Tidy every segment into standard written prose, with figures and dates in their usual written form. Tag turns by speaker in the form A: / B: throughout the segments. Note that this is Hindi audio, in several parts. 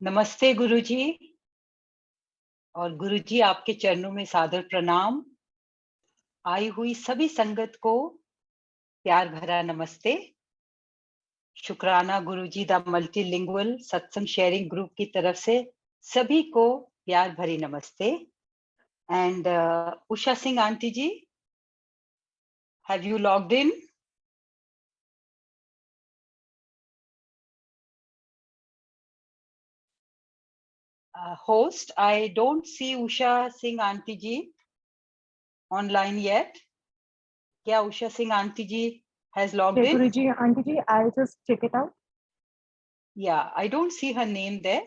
A: नमस्ते गुरुजी। और गुरुजी आपके चरणों में सादर प्रणाम। आई हुई सभी संगत को प्यार भरा नमस्ते। शुक्राना Guruji the multilingual Satsang sharing group की तरफ से सभी को प्यार भरी नमस्ते। And Usha Singh aunty ji, have you logged in? Host, I don't see Usha Singh aunty ji online yet. क्या Usha Singh aunty ji has logged in?
B: Guruji, aunty ji, I'll just check it out.
A: Yeah, I don't see her name there.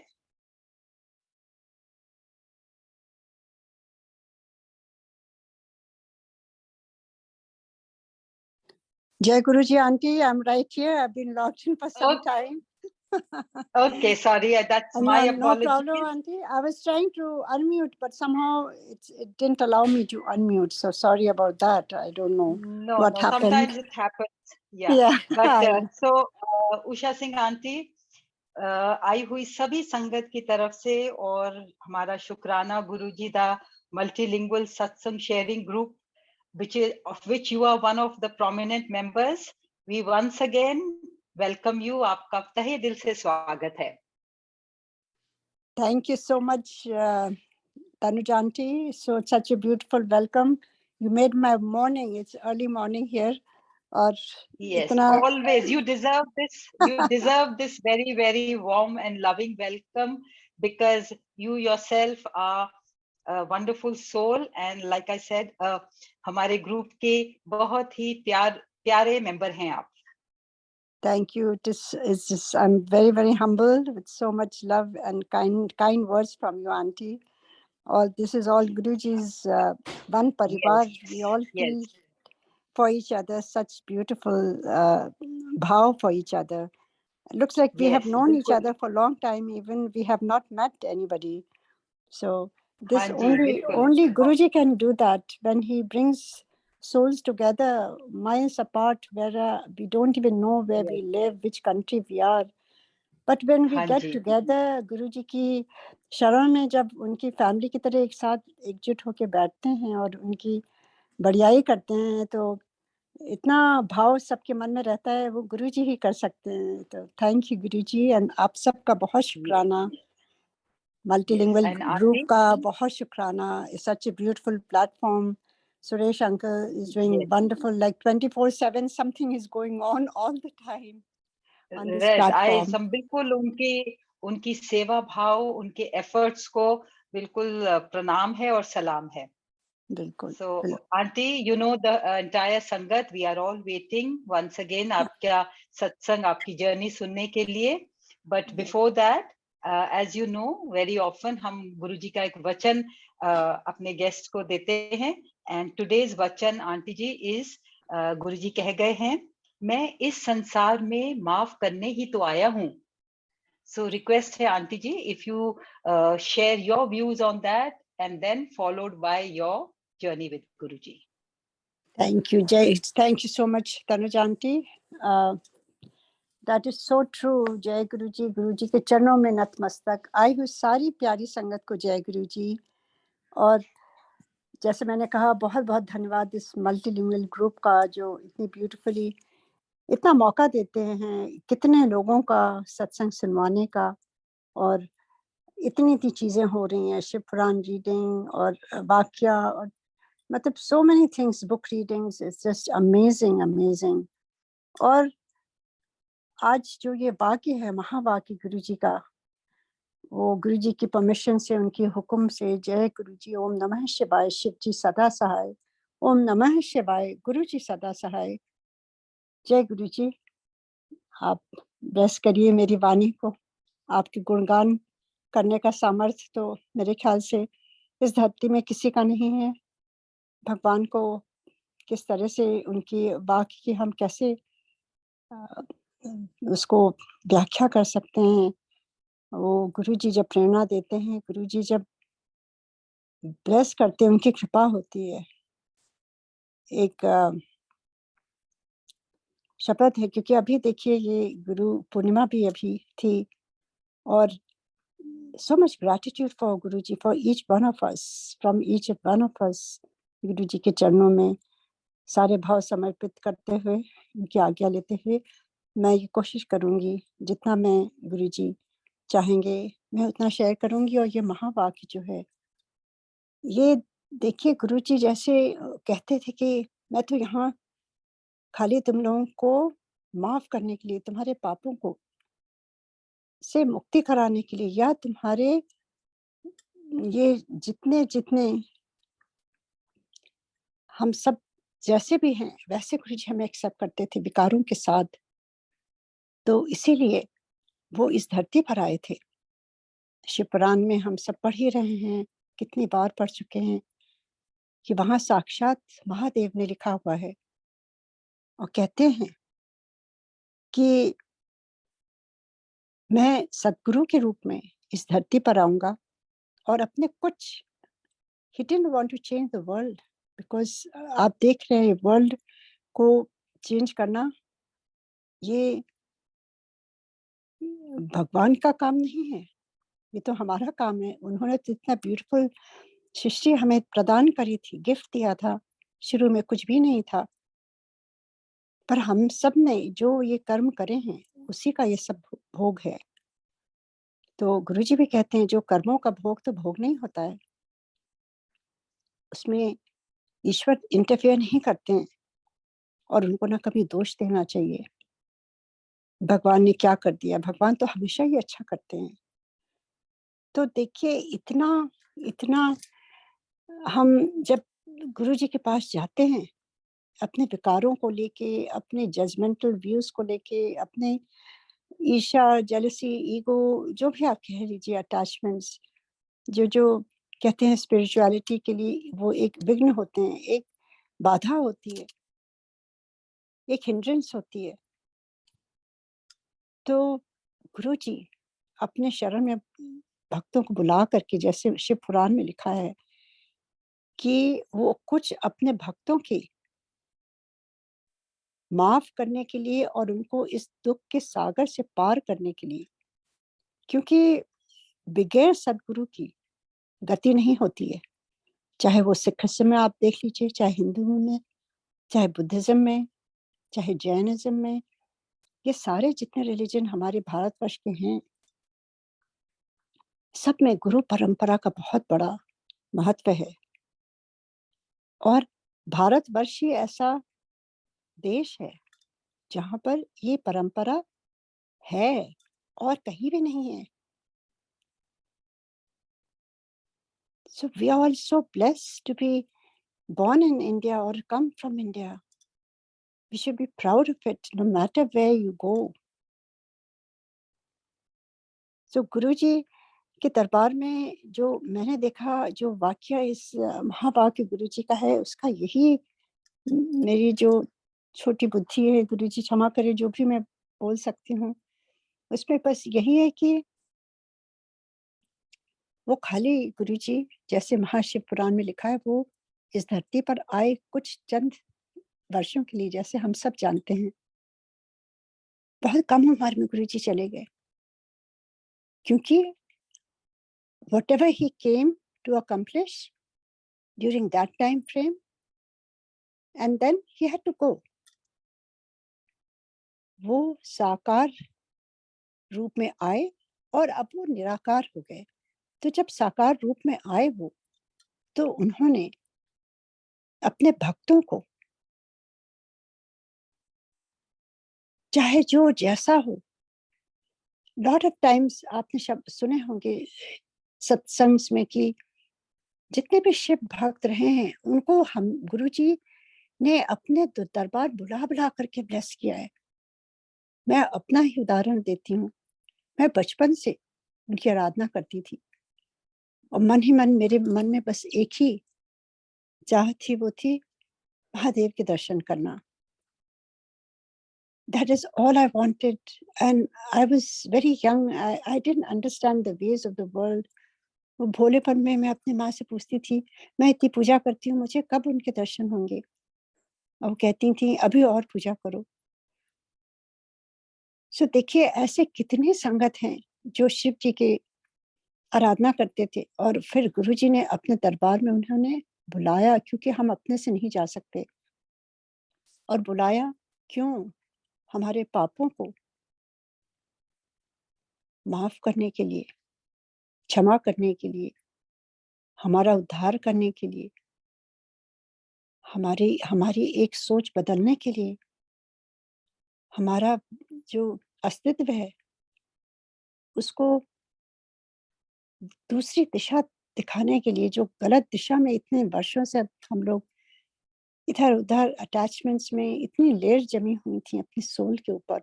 B: Jai Guruji, aunty, I'm right here. I've been logged in for some time.
A: Okay, sorry, that's my
B: No
A: apology.
B: problem, aunty. I was trying to unmute, but somehow it didn't allow me to unmute. So sorry about that. I don't know what happened.
A: Sometimes it happens. Yeah.
B: Yeah.
A: But Usha Singh aunty, आई हुई सभी संगत की तरफ से और हमारा शुक्राना गुरुजी दा multilingual Satsang sharing group of which you are one of the prominent members. We once again welcome you. आपका तहे दिल से स्वागत है.
B: Thank you so much, Tanuja aunty. So such a beautiful welcome. You made my morning. It's early morning here. Or
A: yes, always you deserve this. You deserve this very, very warm and loving welcome because you yourself are a wonderful soul and like I said, हमारे ग्रुप के बहुत ही प्यारे मेंबर हैं आप.
B: Thank you. I'm very, very humbled with so much love and kind words from you, auntie. This is all Guruji's one parivar. Yes. We all feel for each other such beautiful bhav for each other. It looks like we have known each other for a long time, even we have not met anybody. So this only Guruji can do that when he brings souls together, miles apart, where we don't even know where we live, which country we are. But when we get together, Guruji की शरण में जब उनकी फैमिली की तरह एक साथ एकजुट होके बैठते हैं और उनकी बढ़ियाई करते हैं तो इतना भाव सबके मन में रहता है वो गुरुजी ही कर सकते हैं. तो थैंक यू गुरुजी एंड आप सबका बहुत शुक्राना. Multilingual group ka bahut shukrana. It's such a beautiful platform. Suresh uncle is doing wonderful, like 24/7 something is going on all the time on this platform.
A: बिल्कुल उनकी सेवा भाव, उनके एफर्ट्स को बिल्कुल प्रणाम है और सलाम है.
B: बिल्कुल.
A: So aunty, you know the entire संगत, we are all waiting once again आपका सत्संग, आपकी जर्नी सुनने के लिए. But before that, as you know, very often हम गुरुजी का एक वचन अपने गेस्ट को देते हैं. And today's वचन आंटी जी is गुरुजी कह गए हैं, मैं इस संसार में माफ करने ही तो आया हूँ. So request है aunty ji, if you share your views on that and then followed by your journey with Guruji.
B: Thank you, Jai. Thank you so much, Tanuja aunty. That is so true. जय गुरु जी. गुरु जी के चरणों में नतमस्तक. आई हुई सारी प्यारी संगत को जय गुरु जी. और जैसे मैंने कहा बहुत बहुत धन्यवाद इस मल्टीलिंगुअल ग्रुप का जो इतनी ब्यूटीफुली इतना मौका देते हैं कितने लोगों का सत्संग सुनवाने का. और इतनी चीजें हो रही हैं, शिव पुराण रीडिंग और वाक्या और मतलब so many things, book readings. It's just amazing. और आज जो ये वाक्य है महावाक्य गुरु जी का, वो गुरु जी की परमिशन से उनकी हुक्म से, जय गुरु जी, ओम नमः शिवाय, शिव जी सदा सहाय, ओम नमः शिवाय, गुरु जी सदा सहाय. जय गुरु जी. आप ब्लेस करिए मेरी वाणी को. आपके गुणगान करने का सामर्थ्य तो मेरे ख्याल से इस धरती में किसी का नहीं है. भगवान को किस तरह से उनकी वाक्य की हम कैसे उसको व्याख्या कर सकते हैं. वो गुरुजी जब प्रेरणा देते हैं, गुरुजी जब ब्लेस करते हैं, उनकी कृपा होती है. एक शपथ है क्योंकि अभी देखिए ये गुरु पूर्णिमा भी अभी थी और so much gratitude for Guruji, for each one of us, from each one of us. गुरुजी के चरणों में सारे भाव समर्पित करते हुए, उनकी आज्ञा लेते हुए मैं ये कोशिश करूंगी जितना मैं गुरुजी चाहेंगे मैं उतना शेयर करूंगी। और ये महावाक्य जो है, ये देखिए गुरुजी जैसे कहते थे कि मैं तो यहाँ खाली तुम लोगों को माफ करने के लिए, तुम्हारे पापों को से मुक्ति कराने के लिए, या तुम्हारे ये जितने जितने हम सब जैसे भी हैं वैसे गुरुजी हमें एक्सेप्ट करते थे विकारों के साथ। तो इसीलिए वो इस धरती पर आए थे। शिव पुराण में हम सब पढ़ ही रहे हैं, कितनी बार पढ़ चुके हैं कि वहां साक्षात महादेव ने लिखा हुआ है और कहते हैं कि मैं सदगुरु के रूप में इस धरती पर आऊंगा और अपने कुछ, he didn't want to change the world because आप देख रहे हैं वर्ल्ड को चेंज करना ये भगवान का काम नहीं है, ये तो हमारा काम है। उन्होंने तो इतना ब्यूटीफुल सृष्टि हमें प्रदान करी थी, गिफ्ट दिया था। शुरू में कुछ भी नहीं था, पर हम सब ने जो ये कर्म करे हैं उसी का ये सब भोग है। तो गुरुजी भी कहते हैं जो कर्मों का भोग तो भोग नहीं होता है, उसमें ईश्वर इंटरफेयर नहीं करते हैं और उनको ना कभी दोष देना चाहिए भगवान ने क्या कर दिया। भगवान तो हमेशा ही अच्छा करते हैं। तो देखिए इतना इतना हम जब गुरुजी के पास जाते हैं अपने विकारों को लेके, अपने जजमेंटल व्यूज को लेके, अपने ईर्ष्या, जेलसी, ईगो, जो भी आप कह लीजिए, अटैचमेंट्स, जो जो कहते हैं स्पिरिचुअलिटी के लिए वो एक विघ्न होते हैं, एक बाधा होती है, एक हिंड्रेंस होती है। तो गुरुजी अपने शरण में भक्तों को बुला करके, जैसे शिव पुराण में लिखा है कि वो कुछ अपने भक्तों की माफ करने के लिए और उनको इस दुख के सागर से पार करने के लिए, क्योंकि बगैर सदगुरु की गति नहीं होती है। चाहे वो सिखिज्म में आप देख लीजिए, चाहे हिंदू में, चाहे बुद्धिज्म में, चाहे जैनिज्म में, ये सारे जितने रिलीजन हमारे भारतवर्ष के हैं, सब में गुरु परंपरा का बहुत बड़ा महत्व है। और भारतवर्ष ही ऐसा देश है जहाँ पर ये परंपरा है और कहीं भी नहीं है। So we are all so blessed to be born in India or come from India. We should be proud of it no matter where you go. So गुरुजी के दरबार में जो मैंने देखा, जो वाक्य इस महावाक्य गुरुजी का है, उसका यही मेरी जो छोटी बुद्धि है, गुरुजी क्षमा करे जो भी मैं बोल सकती हूँ, उसमें बस यही है कि वो खाली गुरुजी जैसे महाशिव पुराण में लिखा है, वो इस धरती पर आए कुछ चंद वर्षों के लिए, जैसे हम सब जानते हैं। बहुत कम उम्र में गुरुजी चले गए, क्योंकि whatever he came to accomplish during that time frame, and then he had to go. वो साकार रूप में आए और अब वो निराकार हो गए। तो जब साकार रूप में आए वो, तो उन्होंने अपने भक्तों को, चाहे जो जैसा हो, लॉट ऑफ टाइम्स आपने शब्द सुने होंगे सत्संग में कि जितने भी शिव भक्त रहे हैं उनको हम गुरुजी ने अपने दरबार बुला बुला करके ब्लेस किया है। मैं अपना ही उदाहरण देती हूँ। मैं बचपन से उनकी आराधना करती थी और मन ही मन मेरे मन में बस एक ही चाह थी, वो थी महादेव के दर्शन करना। That is all I wanted, and I was very young. I didn't understand the ways of the world. वो भोलेपन में मैं अपनी माँ से पूछती थी, मैं इतनी पूजा करती हूँ, मुझे कब उनके दर्शन होंगे? और वो कहती थी अभी और पूजा करो। सो देखिए ऐसे कितने संगत हैं जो शिव जी के आराधना करते थे। और फिर गुरुजी ने अपने दरबार में उन्होंने बुलाया, क्योंकि हम अपने से नहीं जा सकते, और बुलाया क्यों? हमारे पापों को माफ करने के लिए, क्षमा करने के लिए, हमारा उद्धार करने के लिए, हमारी हमारी एक सोच बदलने के लिए, हमारा जो अस्तित्व है उसको दूसरी दिशा दिखाने के लिए, जो गलत दिशा में इतने वर्षों से हम लोग इधर उधर अटैचमेंट्स में इतनी लेयर जमी हुई थी अपनी सोल के ऊपर,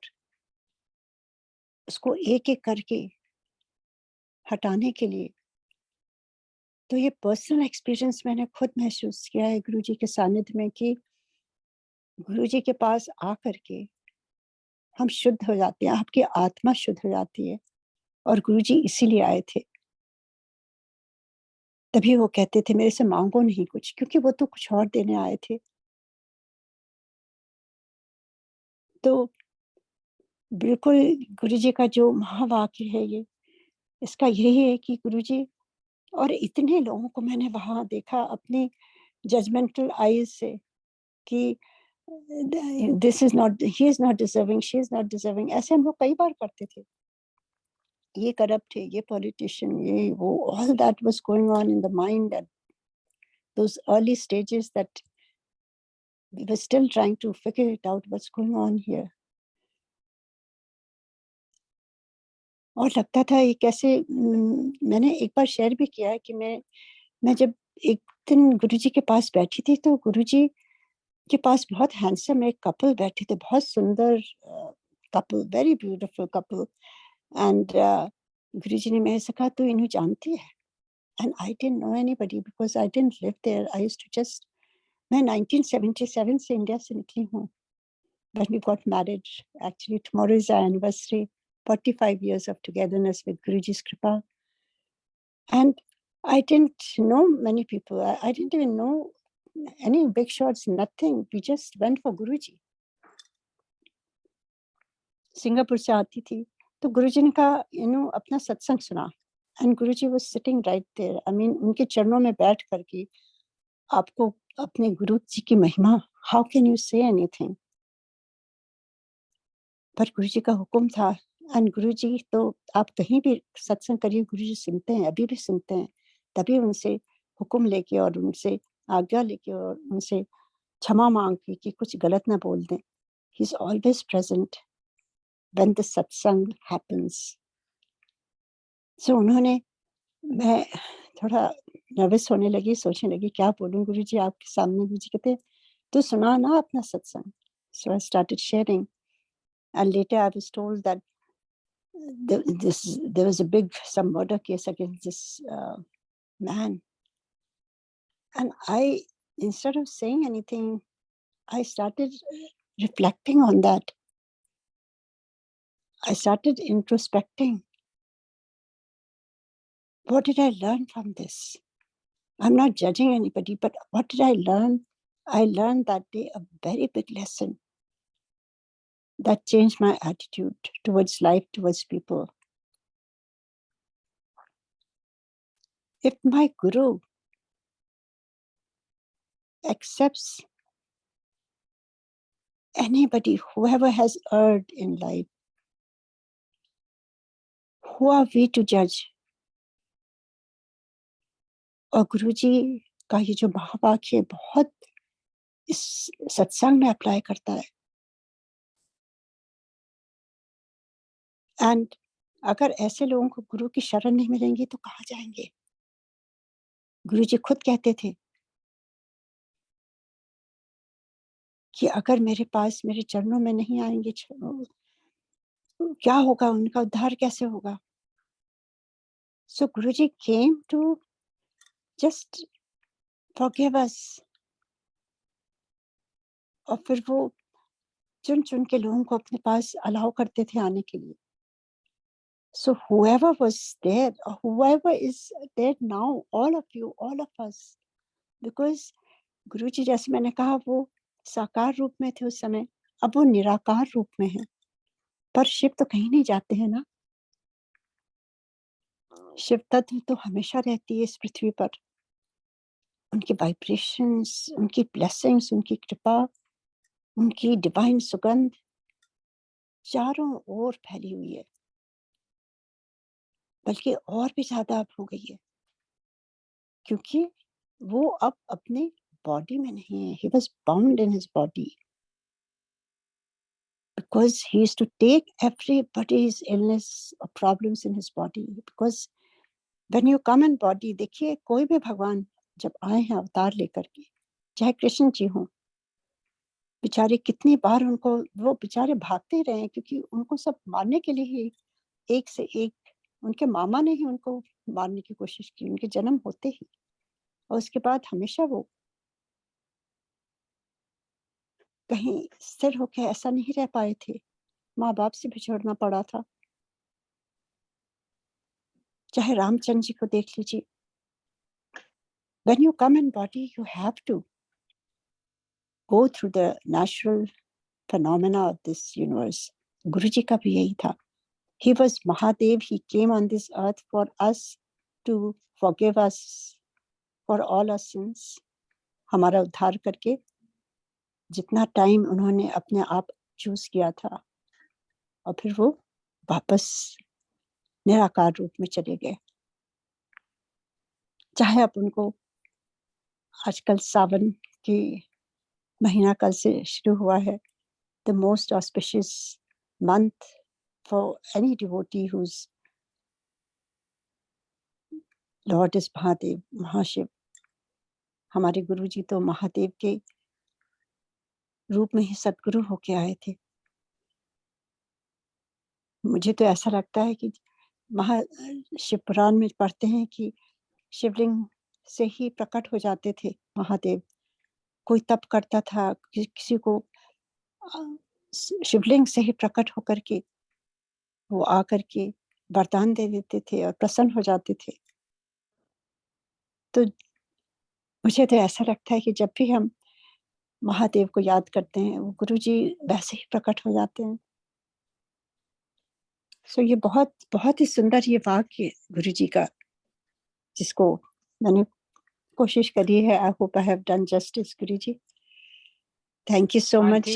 B: उसको एक एक करके हटाने के लिए। तो ये पर्सनल एक्सपीरियंस मैंने खुद महसूस किया है गुरुजी के सानिध्य में, कि गुरुजी के पास आकर के हम शुद्ध हो जाते हैं, आपकी आत्मा शुद्ध हो जाती है। और गुरुजी इसीलिए आए थे। तभी वो कहते थे मेरे से मांगो नहीं कुछ, क्योंकि वो तो कुछ और देने आए थे। तो बिल्कुल गुरुजी का जो महावाक्य है ये, इसका यही है कि गुरुजी, और इतने लोगों को मैंने वहां देखा अपनी जजमेंटल आईज से, कि this is not, he is not deserving, she is not deserving, ऐसे हम लोग कई बार करते थे। ये करप्ट है, ये पॉलिटिशियन, ये वो, all that was going on in the mind at those early stages that we were still trying to figure it out what's going on here. और लगता था ये कैसे, मैंने एक बार शेयर भी किया है कि मैं जब एक दिन गुरुजी के पास बैठी थी, तो गुरुजी के पास बहुत हैंडसम एक कपल बैठे थे, बहुत सुंदर couple, very beautiful couple. And Guruji ने मेरे से कहा तू इन्हें जानती है? And I didn't know anybody because I didn't live there, I used to just, मैं 1977 से इंडिया से निकली हूँ when we got married. Actually, tomorrow is our anniversary, 45 years of togetherness with Guruji's Kripa. And I didn't know many people. I didn't even know any big shots, nothing. We just went for Guruji. Singapore से आती थी, तो गुरुजी ने कहा अपना सत्संग सुना। And Guruji was sitting right there, I mean उनके चरणों में बैठ करके आपको अपने गुरु जी की महिमा, how can you say anything? पर गुरुजी का हुक्म था। एंड गुरुजी तो आप कहीं भी सत्संग करिए, गुरुजी सुनते हैं, अभी भी सुनते हैं। तभी उनसे हुक्म लेके और उनसे आज्ञा लेके और उनसे क्षमा मांग के कि कुछ गलत ना बोल दें। He is always present when the सत्संग हैपेंस। सो उन्होंने, मैं थोड़ा नर्वस होने लगी, सोचने लगी क्या बोलूं गुरुजी आपके सामने। गुरुजी कहते तो सुना ना अपना सत्संग। So I started sharing, and later I was told that there was a big some murder case against this man, and I, instead of saying anything, I started reflecting on that. I started introspecting. What did I learn from this? I'm not judging anybody, but what did I learn? I learned that day a very big lesson that changed my attitude towards life, towards people. If my guru accepts anybody, whoever has erred in life, who are we to judge? और गुरुजी का ये जो महावाक्य बहुत इस सत्संग में अप्लाई करता है। एंड अगर ऐसे लोगों को गुरु की शरण नहीं मिलेंगी तो कहाँ जाएंगे? गुरुजी खुद कहते थे कि अगर मेरे पास, मेरे चरणों में नहीं आएंगे तो क्या होगा, उनका उद्धार कैसे होगा? So Guruji came to just forgive us. और फिर वो चुन चुन के लोगों को अपने पास अलाउ करते थे आने के लिए। So whoever was there, or whoever is there now, all of you, all of us, because गुरुजी जैसे मैंने कहा वो साकार रूप में थे उस समय, अब वो निराकार रूप में है। पर शिव तो कहीं नहीं जाते हैं ना। शिव तत्व तो हमेशा रहती है इस पृथ्वी पर। उनके वाइब्रेशंस, उनकी ब्लेसिंग्स, उनकी कृपा, उनकी डिवाइन सुगंध चारों ओर फैली हुई है, बल्कि और भी ज्यादा अब हो गई है, क्योंकि वो अब अपने बॉडी में नहीं है. He was bound in his body because he used to take everybody's illness or problems in his body. Because when you come in body, देखिए कोई भी भगवान जब आए हैं अवतार लेकर के, चाहे कृष्ण जी हों, बेचारे कितनी बार उनको, वो बेचारे भागते रहे हैं, क्योंकि उनको सब मारने के लिए ही, एक से एक उनके मामा ने ही उनको मारने की कोशिश की उनके जन्म होते ही, और उसके बाद हमेशा वो कहीं स्थिर होकर ऐसा नहीं रह पाए थे, माँ बाप से बिछड़ना पड़ा था. चाहे रामचंद्र जी को देख लीजिए. When you come in body, you have to go through the natural phenomena of this universe. गुरु जी का भी यही था. He was Mahadev. He came on this earth for us to forgive us for all our sins. हमारा उद्धार करके जितना टाइम उन्होंने अपने आप चूज किया था, और फिर वो वापस निराकार रूप में चले गए. चाहे आप उनको आजकल सावन की महीना कल से शुरू हुआ है, the most auspicious month for any devotee whose Lord is Mahadev, महाशिव. हमारे गुरु जी तो महादेव के रूप में ही सदगुरु होके आए थे. मुझे तो ऐसा लगता है कि शिव पुराण में पढ़ते हैं कि शिवलिंग से ही प्रकट हो जाते थे महादेव. कोई तप करता था, किसी को शिवलिंग से ही प्रकट होकर के वो आकर के वरदान दे देते थे और प्रसन्न हो जाते थे. तो मुझे तो ऐसा लगता है कि जब भी हम महादेव को याद करते हैं, वो गुरु जी वैसे ही प्रकट हो जाते हैं. सो ये बहुत बहुत ही सुंदर ये वाक्य गुरु जी का, जिसको मैंने कोशिश करी है. I hope I have done justice. Guru ji, thank you so much.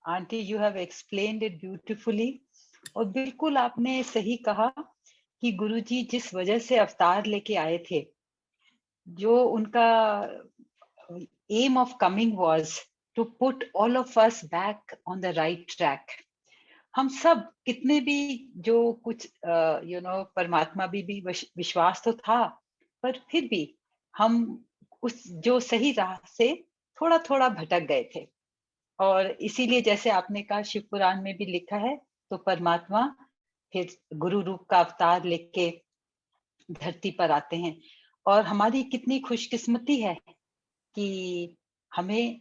A: Auntie you have explained it beautifully. और बिल्कुल आपने सही कहा कि गुरुजी जिस वजह से अवतार लेके आए थे, जो उनका aim of coming was to put all of us back on the right track. हम सब कितने भी जो कुछ परमात्मा भी विश्वास तो था, पर फिर भी हम उस जो सही राह से थोड़ा थोड़ा भटक गए थे. और इसीलिए जैसे आपने कहा शिव पुराण में भी लिखा है, तो परमात्मा फिर गुरु रूप का अवतार लेके धरती पर आते हैं. और हमारी कितनी खुशकिस्मती है कि हमें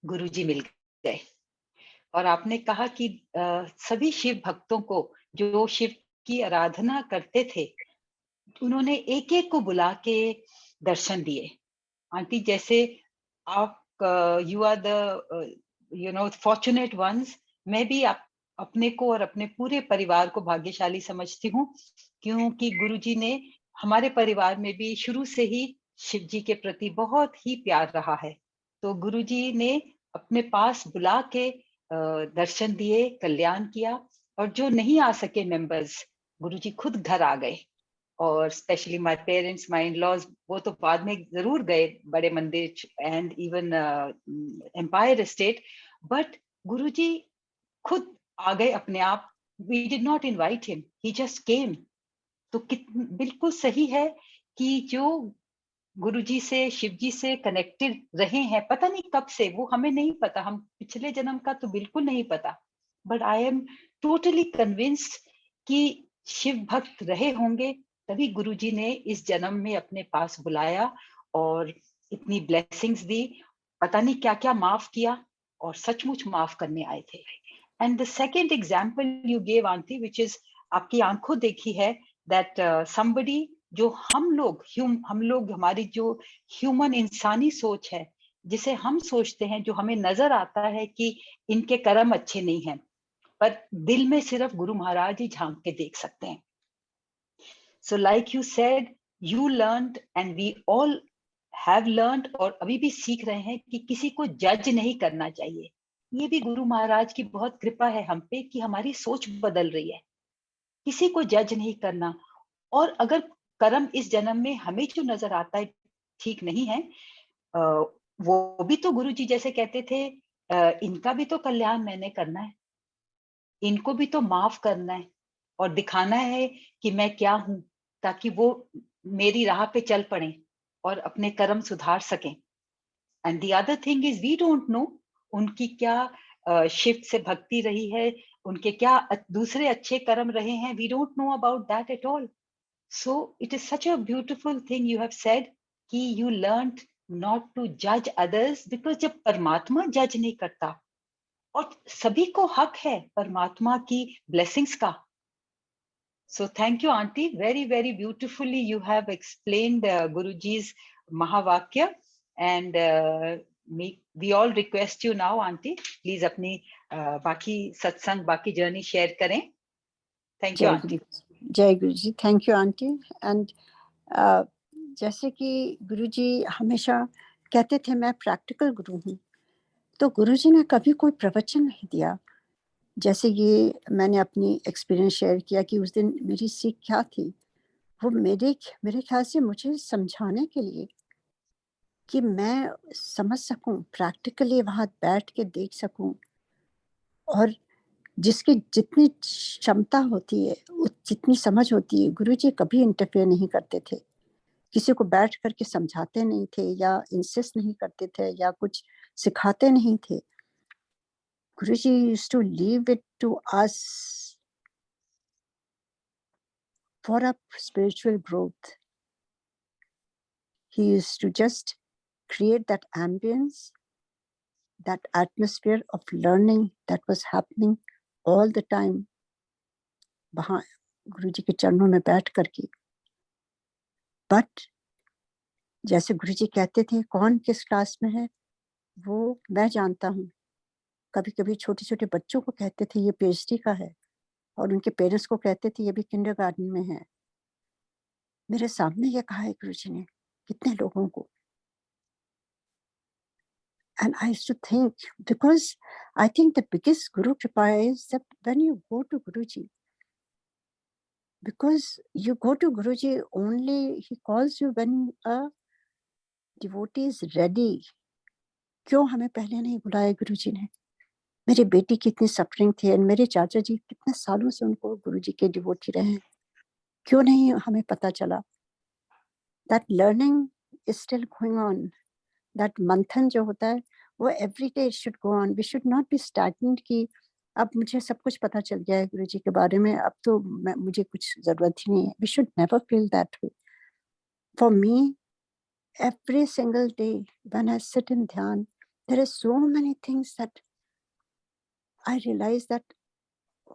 A: गुरुजी मिल गए. और आपने कहा कि सभी शिव भक्तों को जो शिव की आराधना करते थे, उन्होंने एक एक को बुला के दर्शन दिए. आंटी जैसे आप you are the fortunate ones. मैं भी अपने को और अपने पूरे परिवार को भाग्यशाली समझती हूँ, क्योंकि गुरुजी ने हमारे परिवार में भी शुरू से ही शिव जी के प्रति बहुत ही प्यार रहा है. तो गुरुजी ने अपने पास बुला के दर्शन दिए, कल्याण किया. और जो नहीं आ सके मेंबर्स, गुरुजी खुद घर आ गए. और specially my parents, my in-laws, वो तो बाद में जरूर गए बड़े मंदिर and even Empire State, but Guruji खुद आ गए अपने आप. We did not invite him, he just came. तो बिल्कुल सही है कि जो गुरुजी से, शिव जी से कनेक्टेड रहे हैं, पता नहीं कब से, वो हमें नहीं पता, हम पिछले जन्म का तो बिल्कुल नहीं पता, but I am totally convinced कि शिव भक्त रहे होंगे, तभी गुरुजी ने इस जन्म में अपने पास बुलाया और इतनी ब्लेसिंग्स दी. पता नहीं क्या क्या माफ किया, और सचमुच माफ करने आए थे. And the second example you gave aunty, which is आपकी आंखों देखी है, दैट somebody जो हम लोग हमारी जो ह्यूमन इंसानी सोच है, जिसे हम सोचते हैं, जो हमें नजर आता है कि इनके कर्म अच्छे नहीं हैं, पर दिल में सिर्फ गुरु महाराज ही झांक के देख सकते हैं. So like you said, you learned and we all have learned, और अभी भी सीख रहे हैं कि किसी को जज नहीं करना चाहिए. ये भी गुरु महाराज की बहुत कृपा है हम पे कि हमारी सोच बदल रही है. किसी को जज नहीं करना. और अगर कर्म इस जन्म में हमें जो नजर आता है ठीक नहीं है, वो भी तो गुरु जी जैसे कहते थे, इनका भी तो कल्याण मैंने करना है, इनको भी तो माफ करना है और दिखाना है कि मैं क्या हूं, ताकि वो मेरी राह पे चल पड़े और अपने कर्म सुधार सकें. And the other thing is we don't know उनकी क्या शिफ्ट से भक्ति रही है, उनके क्या दूसरे अच्छे कर्म रहे हैं. We don't know about that at all. So it is such a beautiful thing you have said कि you learned not to judge others, because जब परमात्मा जज नहीं करता और सभी को हक है परमात्मा की blessings का. So thank you auntie, very very beautifully you have explained Guruji's Mahavakya, and we all request you now auntie, please अपनी बाकी सत्संग बाकी जर्नी शेयर करें. Thank you auntie.
B: जय Guru ji. Thank you auntie. And जैसे कि गुरु जी हमेशा कहते थे मैं प्रैक्टिकल गुरु हूँ, तो गुरु जी ने कभी कोई प्रवचन नहीं दिया. जैसे ये मैंने अपनी एक्सपीरियंस शेयर किया कि उस दिन मेरी सीख क्या थी, वो मेरे ख्याल से मुझे समझाने के लिए कि मैं समझ सकूं, प्रैक्टिकली वहाँ बैठ के देख सकूं, और जिसकी जितनी क्षमता होती है, जितनी समझ होती है, गुरुजी कभी इंटरफेयर नहीं करते थे. किसी को बैठ करके समझाते नहीं थे या इंसिस्ट नहीं करते थे या कुछ सिखाते नहीं थे. गुरुजी used to leave it to us for our spiritual growth. He used to just create that ambience, that atmosphere of learning that was happening all the time वहाँ गुरुजी के चरणों में बैठ करके. बट जैसे गुरुजी कहते थे कौन किस क्लास में है वो मैं जानता हूँ. कभी कभी छोटे छोटे बच्चों को कहते थे ये पीएचडी का है, और उनके पेरेंट्स को कहते थे ये भी किंडरगार्टन में है. मेरे सामने ये कहा है गुरुजी ने कितने लोगों को. And I used to think, because I think the biggest Guru Kripa is that when you go to Guruji, because you go to Guruji only, he calls you when a devotee is ready. क्यों हमें पहले नहीं बुलाया गुरुजी ने? मेरी बेटी कितनी सफरिंग थी, और मेरे चाचा जी कितने सालों से उनको गुरुजी के डिवोटी रहे हैं, क्यों नहीं हमें पता चला? That learning is still going on. That मंथन जो होता है वो every day should go on. We should not be stagnant कि अब मुझे सब कुछ पता चल गया है गुरुजी के बारे में, अब तो मुझे कुछ जरूरत ही नहीं है. We should never feel that way. For me, every single day when I sit in dhyan, there are so many things that I realize that,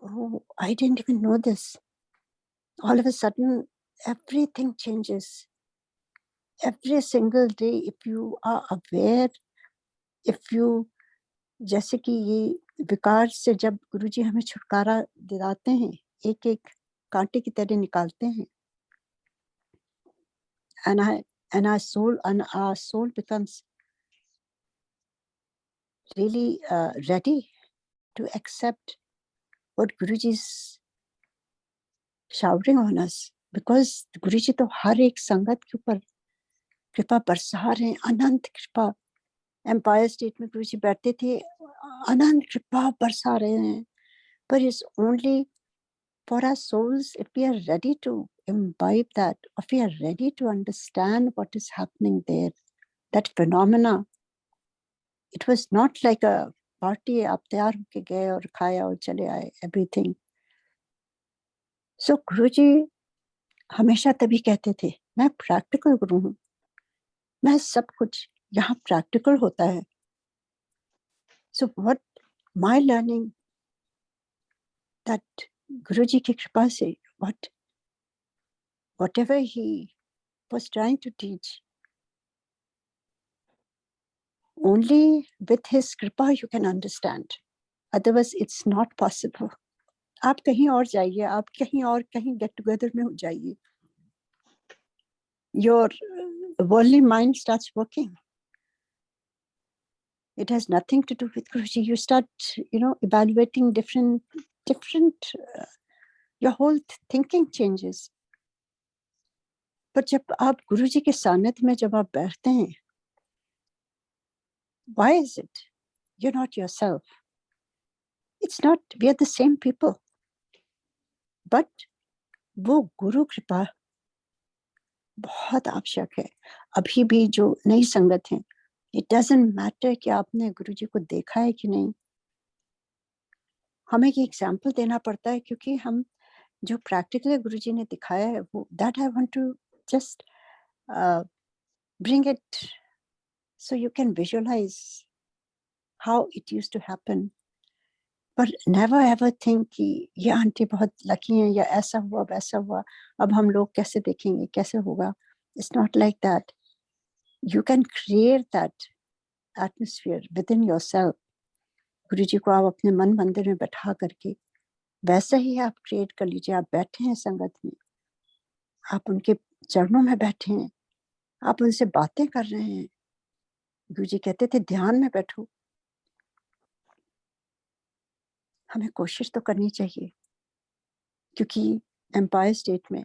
B: oh, I didn't even know this. All of a sudden, everything changes. Every single day, if you are aware, if you, जैसे कि ये विकार से जब गुरुजी हमें छुटकारा दिलाते हैं, एक एक कांटे की तरह निकालते हैं, and our soul becomes really ready to accept what Guruji is showering on us, because Guruji तो हर एक संगत के ऊपर कृपा बरसा रहे हैं, अनंत कृपा. एम्पायर स्टेट में गुरुजी बैठते थे, अनंत कृपा बरसा रहे हैं. But it's only for our souls, if we are ready to imbibe that, if we are ready to understand what is happening there, that phenomena. It was not like a party, आप तैयार होके गए और खाया और चले आए, everything. So गुरुजी हमेशा तभी कहते थे मैं प्रैक्टिकल गुरु हूँ, मैं सब कुछ यहाँ प्रैक्टिकल होता है. So what my learning, that गुरुजी की कृपा से whatever he was trying to teach, only with his कृपा you can understand. Otherwise it's not possible. आप कहीं और जाइए, आप कहीं और कहीं गेट टुगेदर में हो जाइए, your worldly mind starts working. It has nothing to do with Guruji. You start, evaluating different, your whole thinking changes. पर जब आप गुरुजी के सानिध्य में जब आप बैठते हैं, why is it you're not yourself? It's not, we are the same people, but वो गुरु कृपा बहुत आवश्यक है. अभी भी जो नई संगत है, it doesn't matter कि आपने गुरुजी को देखा है कि नहीं, हमें ये एग्जाम्पल देना पड़ता है, क्योंकि हम जो प्रैक्टिकली गुरुजी ने दिखाया है वो that I want to just bring it so you can visualize how it used to happen. पर never ever think कि ये आंटी बहुत लकी हैं, या ऐसा हुआ वैसा हुआ, अब हम लोग कैसे देखेंगे, कैसे होगा. It's not like that. You can create that atmosphere within yourself. गुरुजी को आप अपने मन मंदिर में बैठा करके वैसा ही आप क्रिएट कर लीजिए. आप बैठे हैं संगत में, आप उनके चरणों में बैठे हैं, आप उनसे बातें कर रहे हैं. गुरुजी कहते थे ध्यान में बैठो. हमें कोशिश तो करनी चाहिए, क्योंकि एम्पायर स्टेट में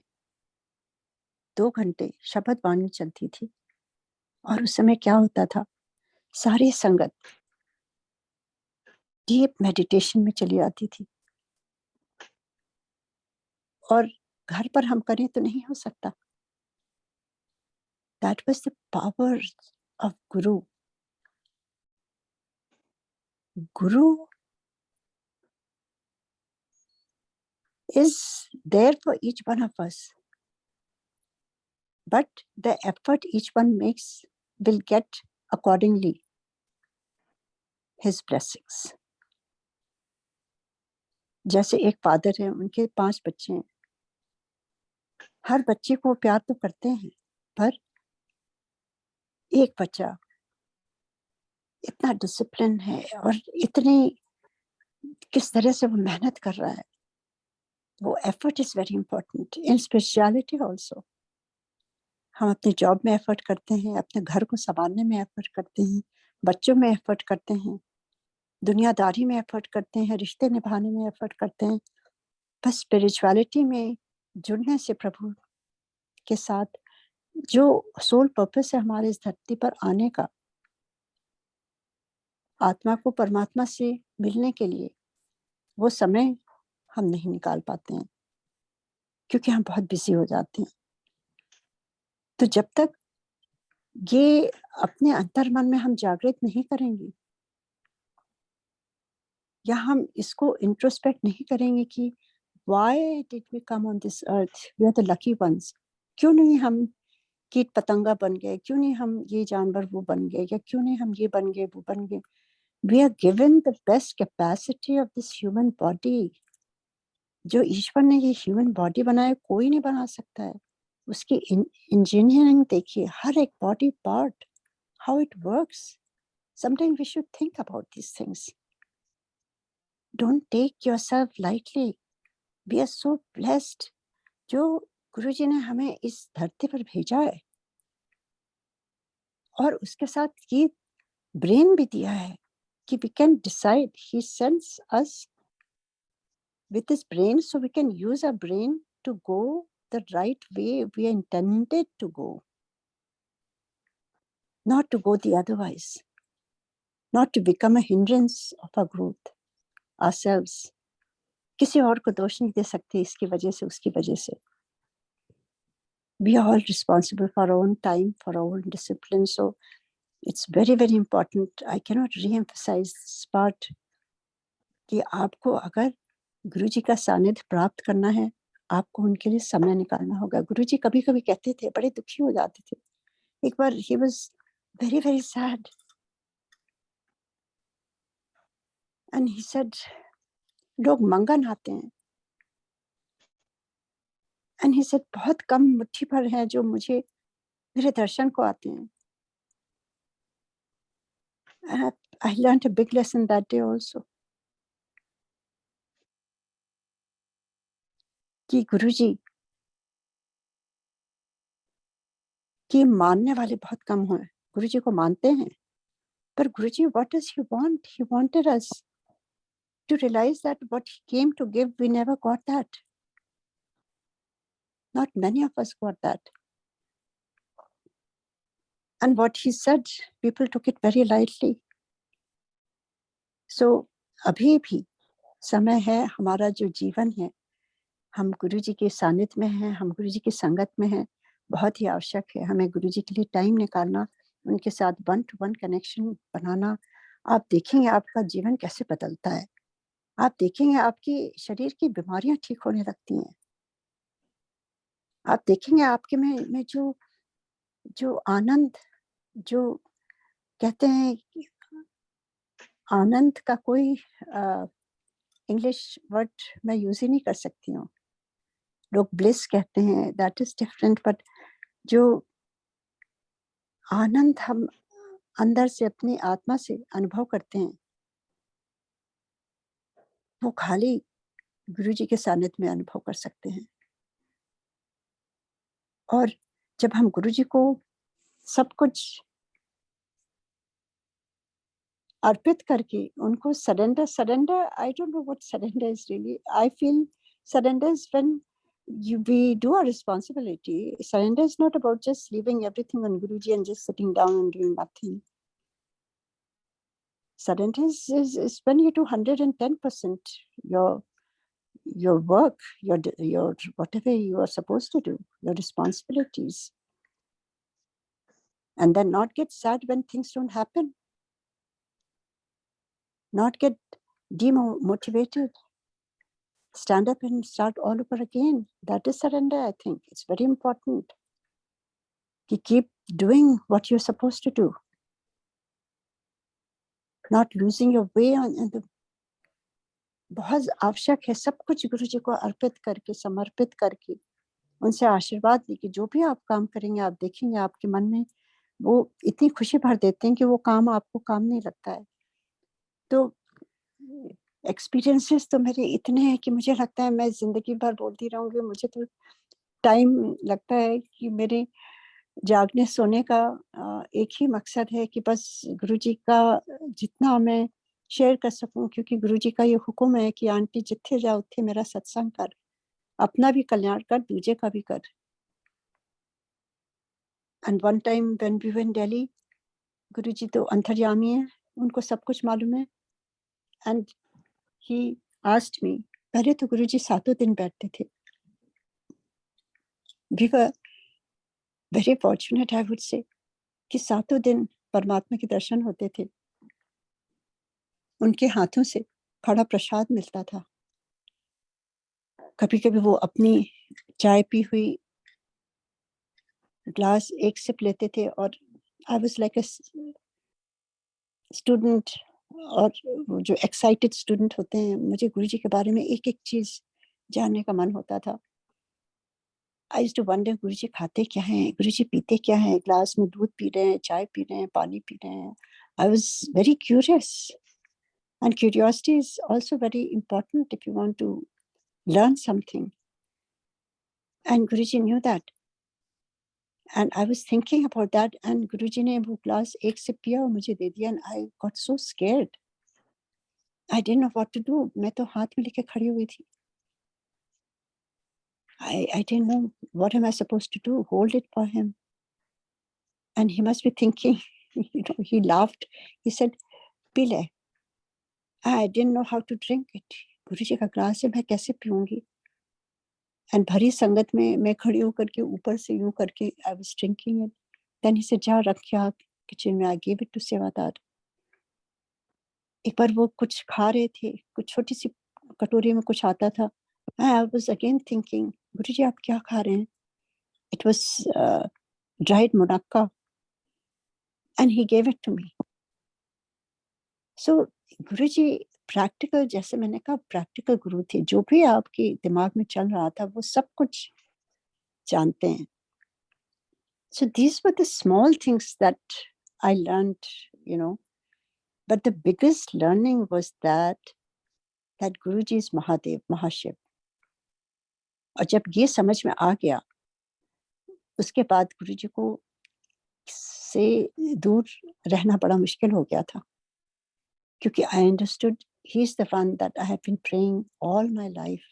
B: 2 घंटे शब्द वाणी चलती थी, और उस समय क्या होता था, सारी संगत डीप मेडिटेशन में चली आती थी. और घर पर हम करें तो नहीं हो सकता. That was the power of Guru. Guru is there for each one of us, but the effort each one makes will get accordingly his blessings. जैसे एक फादर है, उनके 5 बच्चे हैं, हर बच्चे को प्यार तो करते हैं, पर एक बच्चा इतना डिसिप्लिन है और इतनी किस तरह से वो मेहनत कर रहा है, वो effort is very important in spirituality also. हम अपने जॉब में एफर्ट करते हैं, अपने घर को संभालने में एफर्ट करते हैं, बच्चों में एफर्ट करते हैं, दुनियादारी में एफर्ट करते हैं, रिश्ते निभाने में एफर्ट करते हैं. बस स्पिरिचुअलिटी में जुड़ने से प्रभु के साथ जो सोल पर्पस है हमारे इस धरती पर आने का, आत्मा को परमात्मा से मिलने के लिए, वो समय हम नहीं निकाल पाते हैं, क्योंकि हम बहुत बिजी हो जाते हैं. तो जब तक ये अपने अंतर मन में हम जागृत नहीं करेंगे, या हम इसको इंट्रोस्पेक्ट नहीं करेंगे कि why did we come on this earth, we are the lucky ones, क्यों नहीं हम कीट पतंगा बन गए, क्यों नहीं हम ये जानवर वो बन गए, या क्यों नहीं हम ये बन गए वो बन गए. We are given the best capacity of this human body. जो ईश्वर ने ये ह्यूमन बॉडी बनाया, कोई नहीं बना सकता है. उसकी इंजीनियरिंग देखिए, हर एक body part, how it works. Sometimes we should think about these things. Don't take yourself lightly. We are so blessed. जो गुरुजी ने हमें इस धरती पर भेजा है, और उसके साथ ये ब्रेन भी दिया है कि we can decide. He sends us with his brain so we can use our brain to go the right way we are intended to go, not to go the otherwise, not to become a hindrance of our growth ourselves. किसी और को दोष नहीं दे सकते इसकी वजह से, उसकी वजह से. We are all responsible for our own time, for our own discipline. So it's very, very important. I cannot re-emphasize this part कि आपको अगर गुरुजी का सानिध्य प्राप्त करना है, आपको उनके लिए समय निकालना होगा. गुरुजी कभी कभी कहते थे, बड़े दुखी हो जाते थे. एक बार he was very, very sad. And he said, लोग मंगन आते हैं. And he said, बहुत कम मुट्ठी भर हैं जो मुझे मेरे दर्शन को आते हैं. And I learned a big lesson that day also. कि गुरुजी कि मानने वाले बहुत कम हैं। गुरु जी को मानते हैं, पर गुरु जी, what does he want? He wanted us to realize that what he came to give, we never got that. Not many of us got that. And what he said, people took it very lightly. So अभी भी समय है, हमारा जो जीवन है, हम गुरु जी के सानिध्य में हैं, हम गुरु जी की संगत में हैं, बहुत ही आवश्यक है हमें गुरु जी के लिए टाइम निकालना, उनके साथ 1-to-1 कनेक्शन बनाना। आप देखेंगे आपका जीवन कैसे बदलता है, आप देखेंगे आपकी शरीर की बीमारियां ठीक होने लगती हैं, आप देखेंगे आपके में जो आनंद, जो कहते हैं आनंद का कोई इंग्लिश वर्ड मैं यूज ही नहीं कर सकती हूँ। लोग ब्लिस कहते हैं, दैट इज डिफरेंट, बट जो आनंद हम अंदर से अपनी आत्मा से अनुभव करते हैं, वो खाली गुरु जी के सानिध्य में अनुभव कर सकते हैं। और जब हम गुरु जी को सब कुछ अर्पित करके उनको surrender, I don't know what surrender is really, I feel surrender is when we do our responsibility. Surrender is not about just leaving everything on Guruji and just sitting down and doing nothing. Surrender is when you do 110% your work, your whatever you are supposed to do, your responsibilities, and then not get sad when things don't happen, not get demotivated, stand up and start all over again. That is surrender. I think it's very important to keep doing what you're supposed to do, not losing your way on the बहुत आवश्यक है सब कुछ गुरु जी को अर्पित करके, समर्पित करके, उनसे आशीर्वाद लेके जो भी आप काम करेंगे, आप देखेंगे आपके मन में वो इतनी खुशी भर देते हैं कि वो काम आपको काम नहीं लगता है। तो एक्सपीरियंसेस तो मेरे इतने हैं कि मुझे लगता है मैं जिंदगी भर बोलती रहूंगी। मुझे तो टाइम लगता है कि मेरे जागने सोने का एक ही मकसद है कि बस गुरु जी का जितना मैं शेयर कर सकूं, क्योंकि गुरु जी का ये हुक्म है कि आंटी जिथे जा उथे मेरा सत्संग कर, अपना भी कल्याण कर, दूजे का भी कर। And one time when we were in Delhi, Guru ji तो अंतर्यामी है, उनको सब कुछ मालूम है। एंड ही आस्क्ड मी, पहले तो गुरु जी 7 दिन बैठते थे। We were very fortunate, I would say, कि 7 दिन परमात्मा के दर्शन होते थे। उनके हाथों से खड़ा प्रसाद मिलता था। कभी कभी वो अपनी चाय पी हुई ग्लास एक सिप लेते थे और I was like a student, और जो एक्साइटेड स्टूडेंट होते हैं, मुझे गुरु जी के बारे में एक एक चीज जानने का मन होता था। आई यूज्ड टू वंडर, गुरु जी खाते क्या हैं, गुरु जी पीते क्या हैं, ग्लास में दूध पी रहे हैं, चाय पी रहे हैं, पानी पी रहे हैं। I was very curious, and curiosity is also very important if you want to learn something, and Guruji knew that, and I was thinking about that, and Guruji ने वो ग्लास एक सिप पिया और मुझे दे दिया, and I got so scared. I didn't know what to do. मैं तो हाथ में लेके खड़ी हुई थी। I didn't know what am I supposed to do, hold it for him, and he must be thinking, you know, he laughed, he said P ले। I didn't know how to drink it. गुरुजी का ग्लास है, मैं कैसे पीऊंगी? एंड भरी संगत में मैं खड़ी होकर के ऊपर से यूं करके I was drinking it. Then he said जा रख के आ किचन में, आई गिव इट टू सेवादार। एक बार वो कुछ खा रहे थे, कुछ छोटी सी कटोरी में कुछ आता था। I was again thinking, Guruji आप क्या खा रहे हैं? It was dried munakka, and he gave it to me. So Guruji practical, जैसे मैंने कहा, प्रैक्टिकल गुरु थे। जो भी आपके दिमाग में चल रहा था वो सब कुछ जानते हैं। So these were the small things that I learned, you know, but the biggest learning was that Guruji is Mahadev, Mahashiv. और जब ये समझ में आ गया, उसके बाद गुरुजी को से दूर रहना बड़ा मुश्किल हो गया था, क्योंकि I understood he is the one that I have been praying all my life.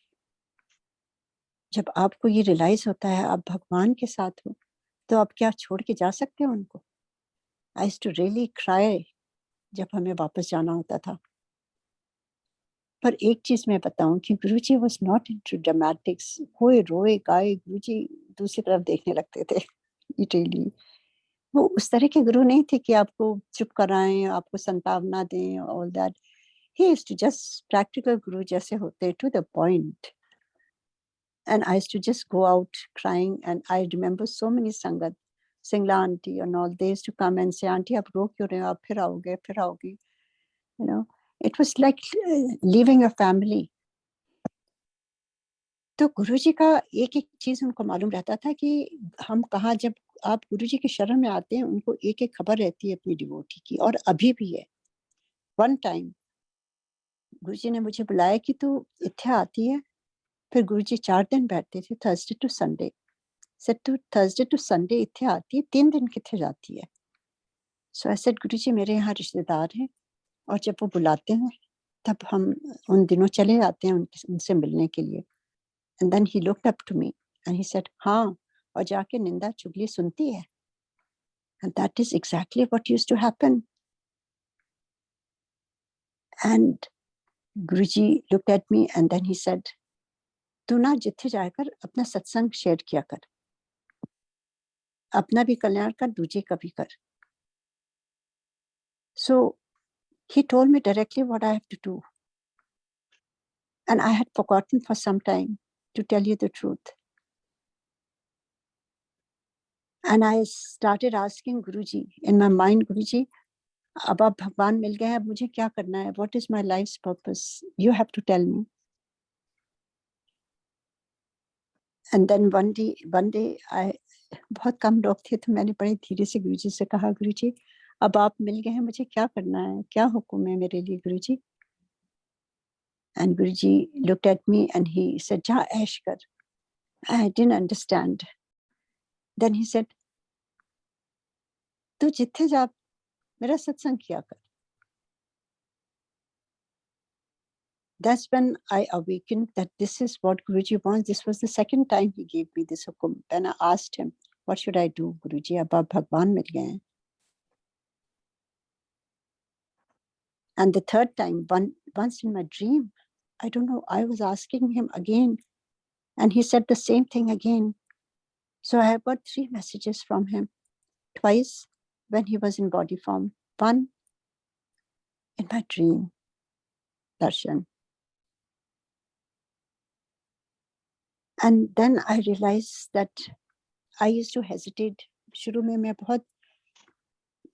B: जब आपको ये रियलाइज होता है आप भगवान के साथ हो, तो आप क्या छोड़ के जा सकते हो उनको? I used to really cry जब हमें वापस जाना होता था. पर एक चीज मैं बताऊं कि गुरुजी वाज नॉट इनटू ड्रामेटिक्स. कोई रोए गाए गुरुजी दूसरी तरफ देखने लगते थे. लिटरली वो उस तरह के गुरु नहीं थे कि आपको चुप कराएं, आपको संतावना दें, all that. He used to just practical guru जैसे होते, to the point. And I used to just go out crying. And I remember so many sangat, Singla auntie and all, they used to come and say, auntie, aap ro kyun rahe ho? Aap phir aoge. You know, it was like leaving a family. तो गुरुजी का एक एक चीज उनको मालूम रहता था कि हम कहाँ, जब आप गुरुजी के शरण में आते हैं उनको एक एक खबर रहती है अपनी डिवोटी की, और अभी भी है. वन टाइम गुरुजी ने मुझे बुलाया कि तू इत्थे आती है. फिर गुरुजी 4 दिन बैठते थे, थर्सडे टू संडे. सेड तू थर्सडे टू संडे इत्थे आती है, 3 दिन किथे जाती है? सो आई सेड गुरुजी मेरे यहाँ रिश्तेदार हैं, और जब वो बुलाते हैं तब हम उन दिनों चले जाते हैं उनसे मिलने के लिए. And then he looked up to me and he said, हाँ, और जाके निंदा चुगली सुनती है. And that is exactly what used to happen. And Guruji looked at me and then he said, तू ना जिथे जाकर अपना सत्संग शेयर किया कर, अपना भी कल्याण कर, दूजे का भी कर. So he told me directly what I have to do. And I had forgotten for some time, to tell you the truth. And I started asking Guruji in my mind, Guruji, अब आप भगवान मिल गए हैं, अब मुझे क्या करना है? What is my life's purpose? You have to tell me. And then one day I बहुत कम लोग थे, तो मैंने बड़े धीरे से गुरुजी से कहा, गुरुजी अब आप मिल गए हैं, मुझे क्या करना है? क्या हुक्म है मेरे लिए गुरुजी? And Guruji looked at me and he said, जा ऐश कर. I didn't understand. Then he said, तू जिथे जा मेरा सत्संग किया कर. That's when I awakened that this is what Guruji wants. This was the second time he gave me this hukum. Then I asked him, what should I do, Guruji? अब आप भगवान मिल गए हैं. And the third time, once in my dream, I don't know, I was asking him again, and he said the same thing again. So I have got 3 messages from him. Twice when he was in body form. One in my dream, darshan. And then I realized that I used to hesitate. शुरू में मैं बहुत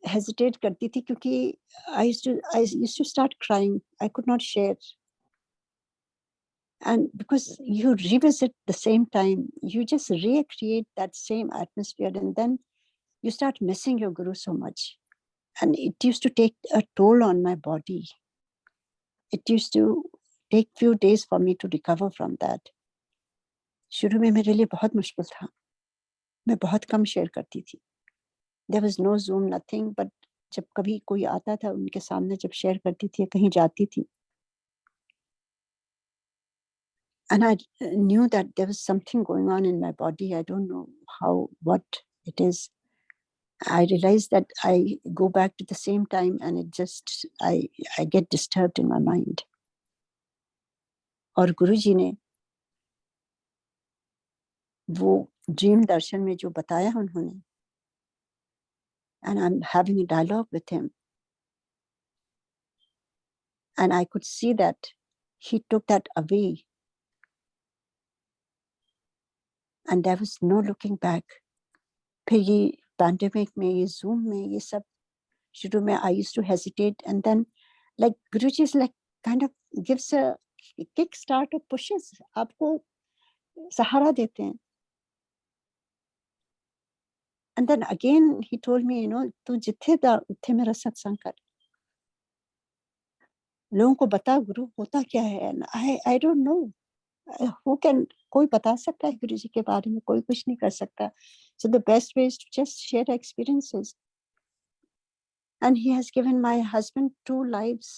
B: hesitate करती थी, क्योंकि I used to start crying. I could not share. And because you revisit the same time, you just recreate that same atmosphere, and then you start missing your guru so much. And it used to take a toll on my body. It used to take few days for me to recover from that. शुरू में मेरे लिए बहुत मुश्किल था. मैं बहुत कम शेयर करती थी. There was no Zoom, nothing. But जब कभी कोई आता था उनके सामने जब शेयर करती थी, कहीं जाती थी, and I knew that there was something going on in my body. I don't know what it is. I realized that I go back to the same time, and it just I get disturbed in my mind. और गुरुजी ने वो ड्रीम दर्शन में जो बताया उन्होंने, and I'm having a dialogue with him, and I could see that he took that away, and there was no looking back. फिर ये pandemic में, ये Zoom में, ये सब शुरू में I used to hesitate, and then like Guruji is like kind of gives a kick start or pushes, आपको सहारा देते हैं. And then again he told me, तू जिथे दा उथे मेरा सत्संग कर. लोगों को बता गुरु होता क्या है. And I don't know who can, कोई बता सकता है गुरुजी के बारे में? कोई कुछ नहीं कर सकता. So the best way is to just share experiences. And he has given my husband 2 lives.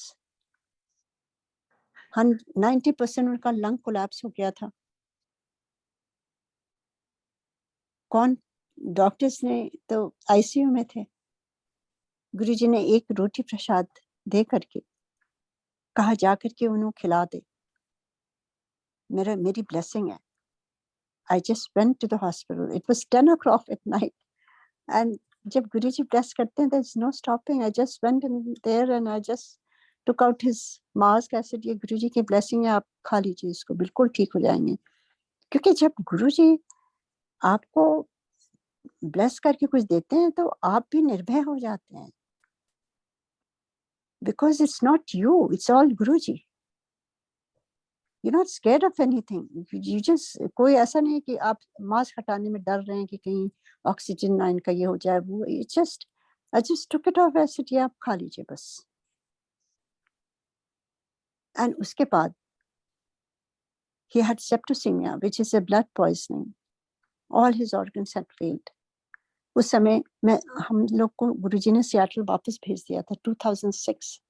B: 90% उनका लंग कोलैप्स हो गया था. कौन डॉक्टर्स ने तो आईसीयू में थे. गुरुजी ने एक रोटी प्रसाद दे करके कहा जा करके उन्हें खिला दे. मेरी ब्लेसिंग है. I just went to the hospital. It was 10 o'clock at night. And जब गुरुजी ब्लेस करते हैं, there's no stopping. I just went in there and I just took out his mask. I said, ये गुरुजी की ब्लेसिंग है, आप खा लीजिए इसको, बिल्कुल ठीक हो जाएंगे. क्योंकि जब गुरुजी आपको ब्लेस करके कुछ देते हैं तो आप भी निर्भय हो जाते हैं. Because it's not you, it's all Guruji. You're not scared of anything. You just, कोई ऐसा नहीं कि आप मास्क हटाने में डर रहे हैं कि कहीं ऑक्सीजन ना इनका ये हो जाए वो. I just took it off. I said, ये आप खा लीजिए बस. And उसके बाद he had septicemia, which is a blood poisoning. All his organs had failed. उस समय हम लोग को गुरुजी ने सियाटल वापस भेज दिया था 2006.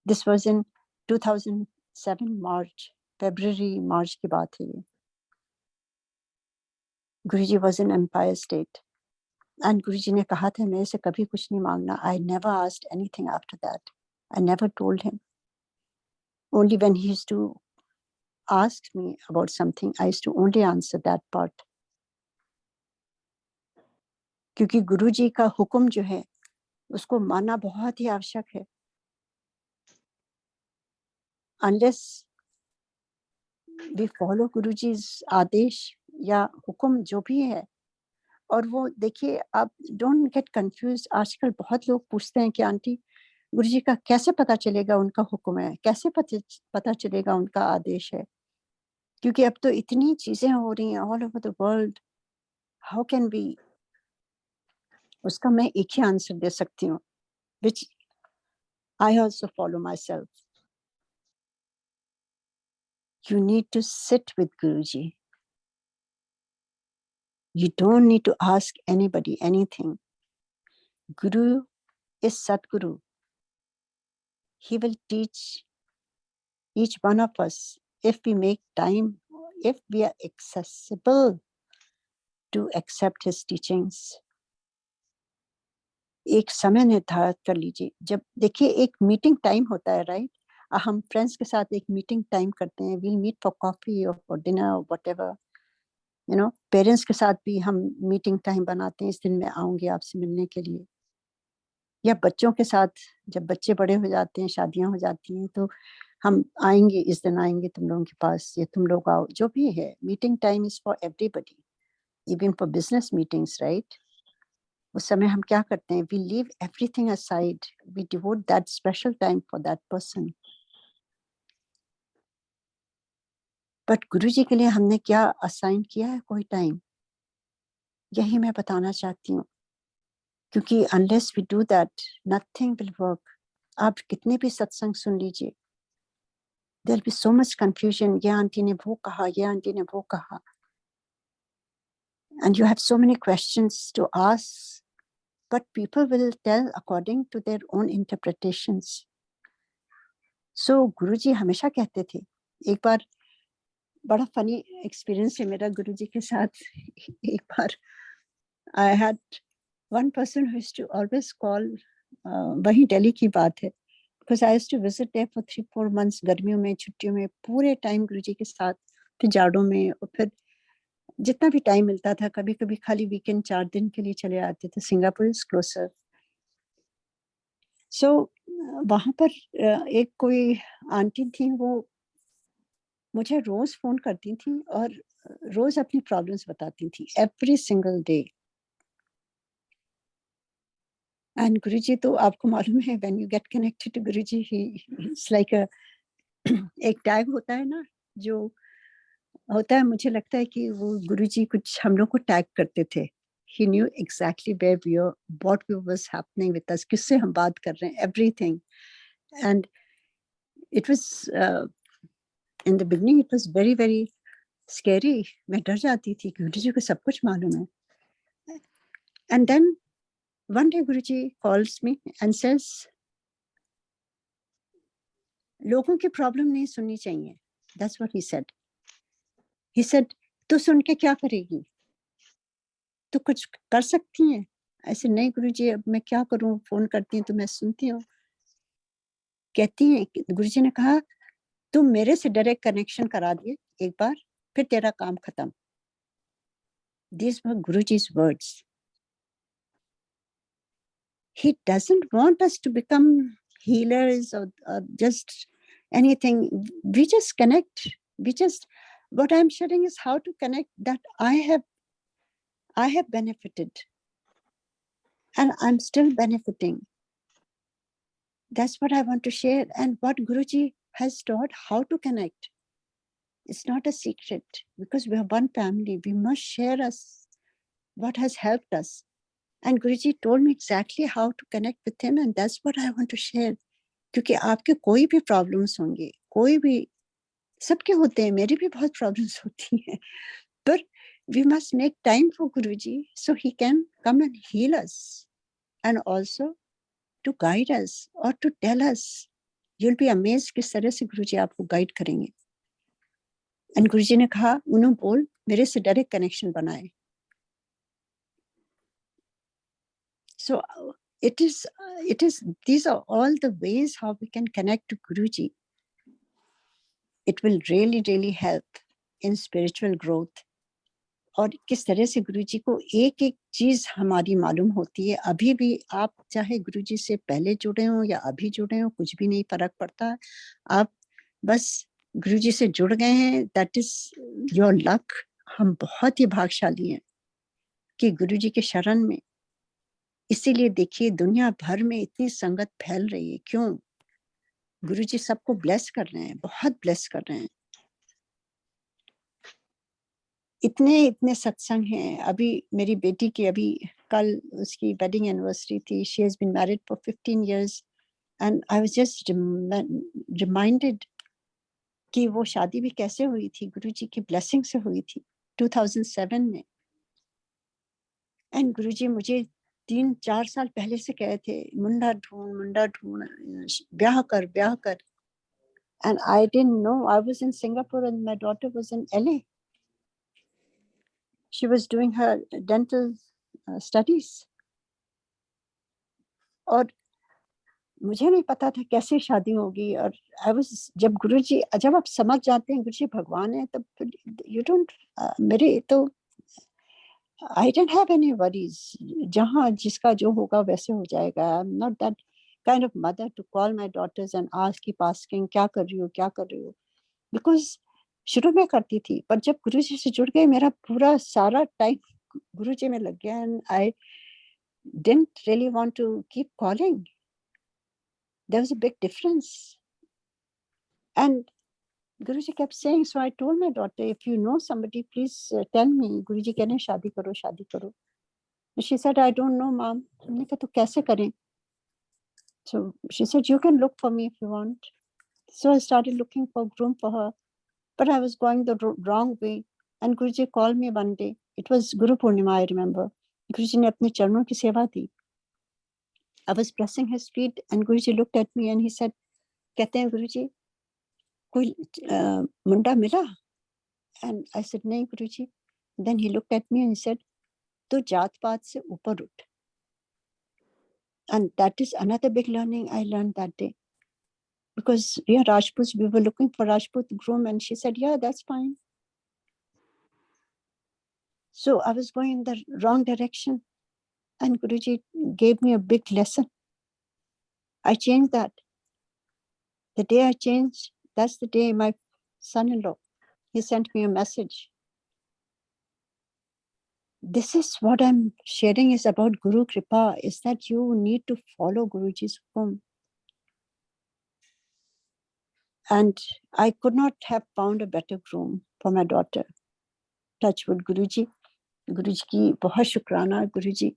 B: This was in 2007 March. February, March की बात है ये. गुरुजी was in Empire State. And गुरुजी ने कहा था मेरे से कभी कुछ नहीं मांगना. I never asked anything after that. I never told him. Only when he used to ask me about something, I used to only answer that part. क्योंकि गुरुजी का हुक्म जो है उसको मानना बहुत ही आवश्यक है. Unless we follow गुरुजी's आदेश या हुक्म जो भी है. और वो देखिए, आप डोंट गेट कंफ्यूज. आजकल बहुत लोग पूछते हैं कि आंटी गुरुजी का कैसे पता चलेगा उनका हुक्म है, कैसे पता चलेगा उनका आदेश है. क्योंकि अब तो इतनी चीजें हो रही हैं all over the world. How can be. उसका मैं एक ही आंसर दे सकती हूँ, which I also follow myself. You need to sit with Guruji. You don't need to ask anybody anything. Guru is Sadguru. He will teach each one of us if we make time, if we are accessible to accept his teachings. एक समय निर्धारित कर लीजिए. जब देखिए एक मीटिंग टाइम होता है, राइट? हम फ्रेंड्स के साथ एक मीटिंग टाइम करते हैं. we'll meet for coffee or for dinner or whatever. You know, parents के साथ भी हम मीटिंग टाइम बनाते हैं, इस दिन मैं आऊंगी आपसे मिलने के लिए. या बच्चों के साथ जब बच्चे बड़े हो जाते हैं, शादियां हो जाती हैं, तो हम आएंगे, इस दिन आएंगे तुम लोगों के पास, या तुम लोग आओ. जो भी है, meeting time is for everybody, even for business meetings, right? उस समय हम क्या करते हैं? We leave everything aside, we devote that special time for that person. But Guruji के लिए हमने क्या असाइन किया है? कोई टाइम? यही मैं बताना चाहती हूँ. क्योंकि unless we do that, nothing will work. आप कितने भी सत्संग सुन लीजिए, there'll be so much confusion. ये आंटी ने वो कहा, ये आंटी ने वो कहा. And you have so many questions to ask, but people will tell according to their own interpretations. So गुरुजी हमेशा कहते थे, एक बार बड़ा फनी एक्सपीरियंस है मेरा गुरुजी के साथ. एक बार I had one person who used to always call, वही दिल्ली की बात है, because I used to visit there for 3-4 months. गर्मियों में, छुट्टियों में पूरे टाइम गुरुजी के साथ, फिर जाड़ों में, और फिर जितना भी टाइम मिलता था, कभी कभी खाली वीकेंड 4 दिन के लिए चले आते थे. Singapore is closure. सो वहां पर एक कोई आंटी थी, वो मुझे रोज फोन करती थी और रोज अपनी प्रॉब्लम्स बताती थी, every single day. And Guruji तो आपको मालूम है, when you get connected to Guruji, he it's like एक टैग होता है ना, जो होता है. मुझे लगता है कि वो गुरुजी कुछ हम लोग को टैग करते थे. He knew exactly where we are, what was happening with us, किससे हम बात कर रहे हैं, everything. And it was in the beginning it was very very scary. मैं डर जाती थी कि गुरुजी को सब कुछ मालूम है. And then one day Guruji calls me and says, लोगों की प्रॉब्लम नहीं सुननी चाहिए. That's what he said. He said, तू सुन के क्या करेगी? तू कुछ कर सकती है? ऐसे नहीं गुरुजी, अब मैं क्या करूं, फोन करती हूँ तो मैं सुनती हूँ. कहती है, गुरुजी ने कहा तुम मेरे से डायरेक्ट कनेक्शन करा दिए एक बार, फिर तेरा काम खत्म. These were Guruji's words. He doesn't want us to become healers or just anything. We just connect. What I'm sharing is how to connect that I have benefited and I'm still benefiting. That's what I want to share, and what Guruji has taught, how to connect. It's not a secret because we are one family. We must share us what has helped us. And Guruji told me exactly how to connect with him, and that's what I want to share. क्योंकि आपके कोई भी प्रॉब्लम्स होंगे, कोई भी, सबके होते हैं, मेरी भी बहुत प्रॉब्लम्स होती हैं, but we must make time for Guruji so he can come and heal us and also to guide us or to tell us. You'll be amazed किस तरह से गुरुजी आपको गाइड करेंगे. एंड गुरुजी ने कहा, उन्होंने बोल मेरे से डायरेक्ट कनेक्शन बनाए. So it is these are all the ways how we can connect to Guruji. It will really help in spiritual growth. और किस तरह से गुरुजी को एक एक चीज हमारी मालूम होती है. अभी भी आप चाहे गुरुजी से पहले जुड़े हो या अभी जुड़े हो, कुछ भी नहीं फर्क पड़ता. आप बस गुरुजी से जुड़ गए हैं, दैट इज योर लक. हम बहुत ही भाग्यशाली हैं कि गुरुजी के शरण में. इसीलिए देखिए दुनिया भर में इतनी संगत फैल रही है. क्यों? गुरुजी सबको ब्लेस कर रहे हैं, बहुत ब्लेस कर रहे हैं. इतने सत्संग हैं. अभी मेरी बेटी की अभी कल उसकी वेडिंग एनिवर्सरी थी. She has been married for 15 years and I was just reminded कि वो शादी भी कैसे हुई थी, गुरुजी की ब्लेसिंग से हुई थी 2007 में. एंड गुरुजी मुझे 3-4 साल पहले से कहे थे, मुंडा ढूंढ, ब्याह कर. And I didn't no. I was in Singapore and my daughter was in LA. She was doing her dental studies. और मुझे नहीं पता था कैसे शादी होगी. और जब आप समझ जाते हैं गुरुजी भगवान है, तब यू डोंट, मेरे तो I don't have any worries. जहाँ जिसका जो होगा वैसे हो जाएगा. I am not that kind of mother to call my daughters and keep asking क्या कर रही हो. बिकॉज शुरू में करती थी, पर जब गुरुजी से जुड़ गए मेरा पूरा सारा टाइम गुरुजी में लग गया. And I didn't really want to keep calling. There was a big difference. And Guruji kept saying, so I told my daughter, if you know somebody, please tell me. Guruji कहने शादी करो. She said, I don't know, mom. हमने कहा तो कैसे करें? So she said, you can look for me if you want. So I started looking for a groom for her, but I was going the wrong way. And Guruji called me one day. It was Guru Purnima, I remember. Guruji ने अपने चरणों की सेवा दी. I was pressing his feet and Guruji looked at me and he said, कहते हैं गुरुजी कोई मुंडा मिला? And I said, नहीं गुरुजी. Then he looked at me and he said, तो जात पात से ऊपर उठ. And that is another big learning I learned that day. Because we are Rajputs, we were looking for Rajput groom, and she said, yeah, that's fine. So I was going in the wrong direction, and Guruji gave me a big lesson. I changed that. The day I changed, that's the day my son-in-law, he sent me a message. This is what I'm sharing is about Guru Kripa, is that you need to follow Guruji's hukum. And I could not have found a better groom for my daughter. Touch wood, Guruji. Guruji की बहुत शुक्राना. गुरुजी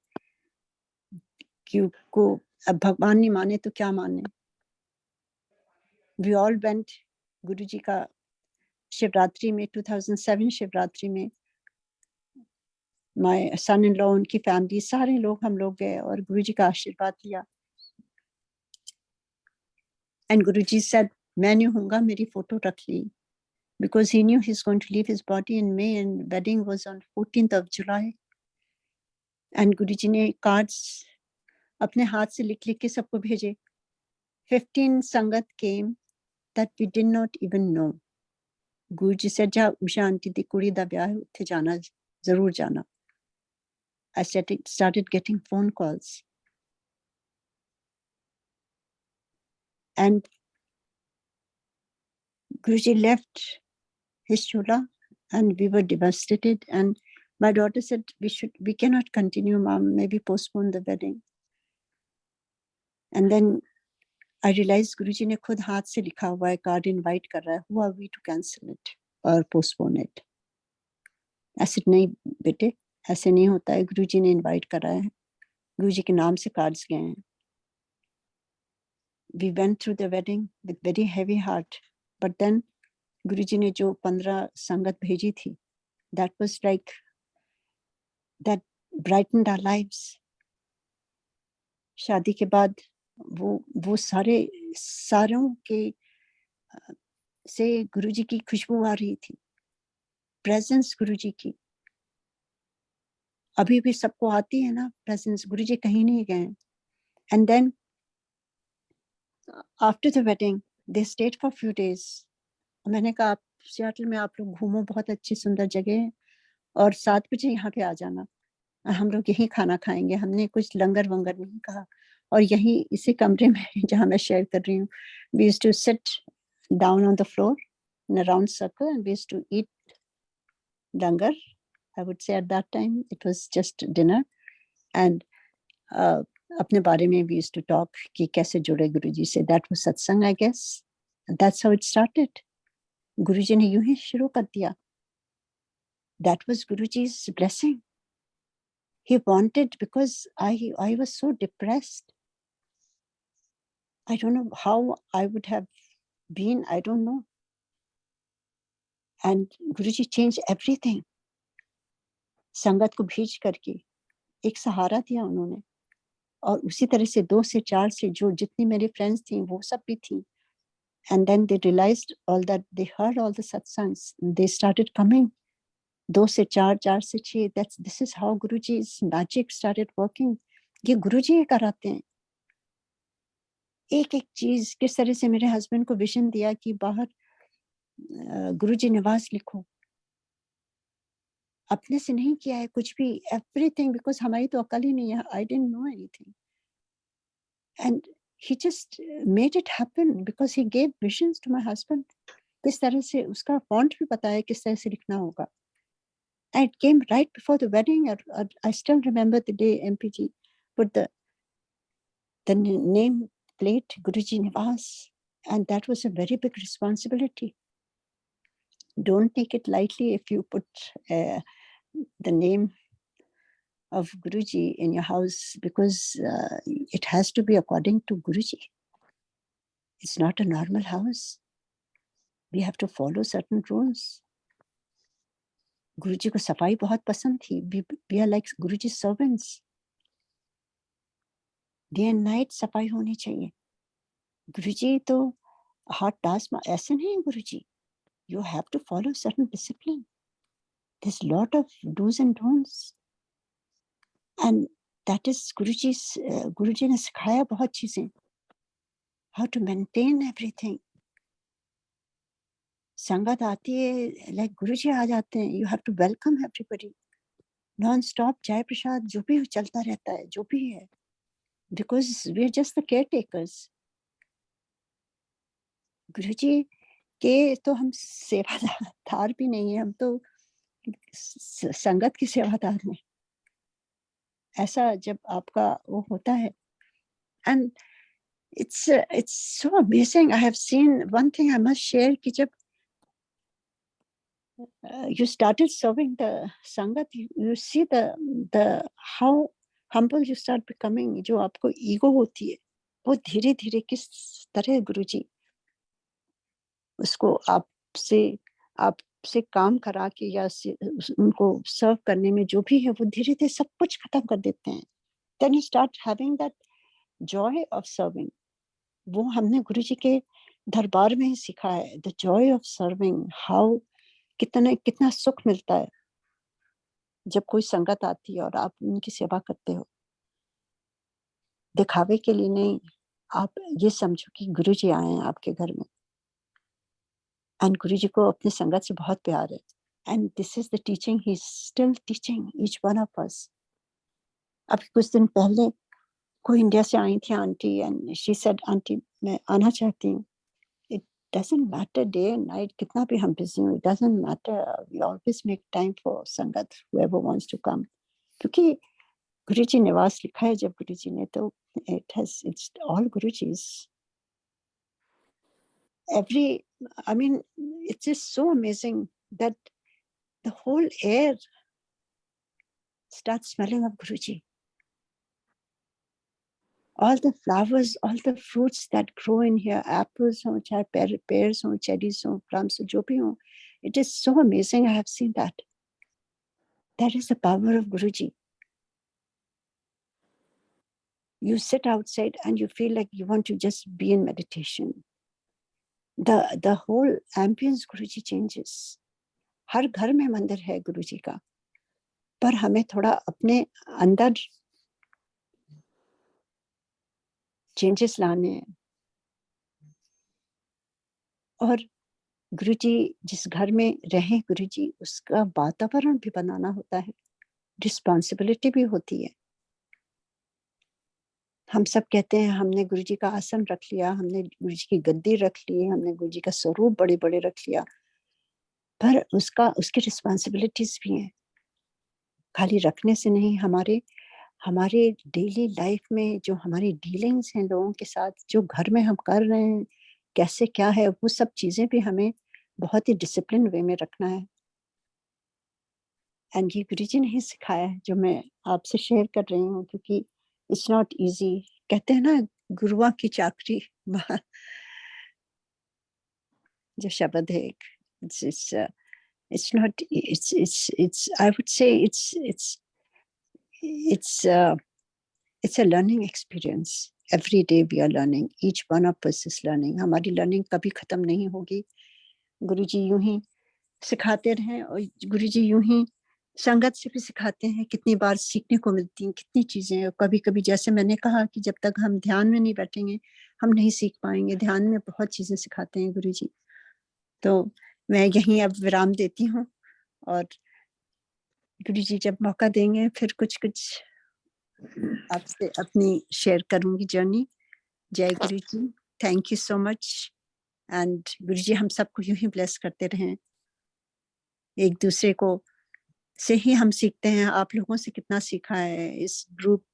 B: को अब भगवान नहीं माने तो क्या माने. We all went. गुरुजी का शिवरात्रि में 2007 शिवरात्रि में my son-in-law, उनकी फैमिली, सारे लोग हम लोग गए और गुरुजी का आशीर्वाद लिया. And Guruji said, मैं नहीं होऊंगा, मेरी फोटो रख ली, because he knew he's going to leave his body in May and wedding was on 14th of July. And Guruji ने cards अपने हाथ से लिख लिख के सबको भेजे. 15 संगत came that we did not even know. Guruji said, जा उषा आंटी दी कुड़ी दा ब्याह है, उत्थे जाना, जरूर जाना. I started getting phone calls. And Guruji left his chula and we were devastated. And my daughter said, we cannot continue, mom, maybe postpone the wedding. And then I realized Guruji ने खुद हाथ से लिखा हुआ है कार्ड इनवाइट कर रहा है, who are we to cancel it or postpone it. I said, नहीं बेटे, ऐसे नहीं होता है, गुरुजी ने इनवाइट करा है, गुरुजी के नाम से कार्ड्स गए हैं. We went through the wedding with very heavy heart, but then गुरुजी ने जो 15 संगत भेजी थी, that was like, that brightened our lives. शादी के बाद वो सारों के से गुरुजी की खुशबू आ रही थी, प्रेजेंस गुरुजी की. अभी भी सबको आती है ना प्रेजेंस, गुरुजी कहीं नहीं गए. And then after the wedding they stayed for few days. मैंने कहा आप सियाटल में आप लोग घूमो, बहुत अच्छी सुंदर जगह है, और 7 बजे यहाँ पे आ जाना, हम लोग यहीं खाना खाएंगे. हमने कुछ लंगर वंगर नहीं कहा, और यहीं इसी कमरे में जहाँ मैं शेयर कर रही हूँ, we used to sit down on the floor in a round circle and we used to eat langar. I would say at that time it was just dinner, and अपने बारे में we used to talk कि कैसे जुड़े गुरुजी से. That was satsang, I guess. And that's how it started. गुरुजी ने यूं ही शुरू कर दिया. That was Guruji's blessing. He wanted, because I was so depressed. I don't know how I would have been, I don't know. And Guruji changed everything. संगत को भेज करके एक सहारा दिया उन्होंने, और उसी तरह से 2 से 4 से जो जितनी मेरी फ्रेंड्स थी वो सब भी थी. And then they realized all that, they heard all the satsangs, they started coming. 2 से 4, 4 से 6, this is how Guruji's magic started working. ये गुरुजी ही कराते हैं. एक एक चीज किस तरह से मेरे हस्बैंड को विजन दिया कि बाहर गुरुजी निवास लिखो, अपने से नहीं किया है कुछ भी, एवरीथिंग, बिकॉज हमारी तो अकल ही नहीं है. आई didn't know anything, and he just made it happen because he gave visions to my husband. किस तरह से उसका font भी पता है किस तरह से लिखना होगा. And it came right before the wedding. I still remember the day MPG put the name plate Guruji Nivas, and that was a very big responsibility. Don't take it lightly if you put the name of Guruji in your house, because it has to be according to Guruji. It's not a normal house. We have to follow certain rules. Guruji को सफाई बहुत पसंद थी. We are like Guruji's servants. Day and night सफाई होनी चाहिए. Guruji तो hard task ऐसे नहीं है. Guruji, you have to follow certain discipline. There's a lot of do's and don'ts. And that is Guruji ने सिखाया बहुत चीजें, how to maintain everything. संगत आती है, like गुरुजी आ जाते हैं, you have to welcome everybody. Non-stop चाय प्रसाद जो भी चलता रहता है, जो भी है, because we are just the caretakers. गुरुजी के तो हम सेवादार भी नहीं है, हम तो संगत की सेवादार हैं. ऐसा जब आपका वो होता है, and it's so amazing. I have seen one thing I must share कि जब you started serving the sangat, you see the how humble you start becoming. जो आपको ego होती है, वो धीरे धीरे किस तरह गुरुजी उसको आपसे, आप से काम करा के या उनको सर्व करने में जो भी है वो धीरे धीरे सब कुछ खत्म कर देते हैं. Then you start having that joy of serving. वो हमने गुरुजी के दरबार में ही सीखा है. The joy of serving. How कितना सुख मिलता है जब कोई संगत आती है और आप उनकी सेवा करते हो. दिखावे के लिए नहीं, आप ये समझो कि गुरुजी आए हैं आपके घर में एंड गुरुजी को अपने संगत से बहुत प्यार है. And this is the teaching he is still teaching each one of us. अभी कुछ दिन पहले कोई इंडिया से आई थी aunty and she said aunty मैं आना चाहती हूँ. It doesn't matter day and night कितना भी हम बिजी हो, it doesn't matter. We always make time for sangat whoever wants to come. क्योंकि गुरुजी निवास लिखा है जब गुरुजी ने, तो it's all Guruji's. I mean, it's just so amazing that the whole air starts smelling of Guruji. All the flowers, all the fruits that grow in here, apples ho, chahe pears ho, cherries ho, plums ho, jo bhi ho, it is so amazing. I have seen that. That is the power of Guruji. You sit outside and you feel like you want to just be in meditation. The whole ambience Guruji changes. हर घर में मंदिर है गुरुजी का, पर हमें थोड़ा अपने अंदर चेंजेस लाने हैं. और गुरुजी जिस घर में रहे गुरुजी, उसका वातावरण भी बनाना होता है, रिस्पॉन्सिबिलिटी भी होती है. हम सब कहते हैं हमने गुरुजी का आसन रख लिया, हमने गुरुजी की गद्दी रख ली, हमने गुरुजी का स्वरूप बड़े बड़े रख लिया, पर उसकी रिस्पॉन्सिबिलिटीज भी हैं. खाली रखने से नहीं, हमारे डेली लाइफ में जो हमारी डीलिंग्स हैं लोगों के साथ, जो घर में हम कर रहे हैं, कैसे क्या है, वो सब चीजें भी हमें बहुत ही डिसिप्लिन वे में रखना है. एंड ये गुरुजी ने ही सिखाया है जो मैं आपसे शेयर कर रही हूँ, क्योंकि इट्स नॉट इजी. कहते हैं ना गुरुआ की चाकरी, जो शब्द है, it's not, it's I would say it's a learning experience. Every day we are learning, each one of us is learning. हमारी लर्निंग कभी खत्म नहीं होगी. गुरुजी यूं ही सिखाते रहें और गुरुजी यूं ही संगत से भी सिखाते हैं. कितनी बार सीखने को मिलती हैं कितनी चीजें. कभी कभी जैसे मैंने कहा कि जब तक हम ध्यान में नहीं बैठेंगे हम नहीं सीख पाएंगे. ध्यान में बहुत चीजें सिखाते हैं गुरुजी. तो मैं यहीं अब विराम देती हूँ और गुरुजी जब मौका देंगे फिर कुछ आपसे अपनी शेयर करूंगी जर्नी. जय Guruji. Thank you so much. And Guruji हम सबको यूं ही ब्लेस करते रहें. एक दूसरे को से ही हम सीखते हैं. आप लोगों से कितना सीखा है, इस ग्रुप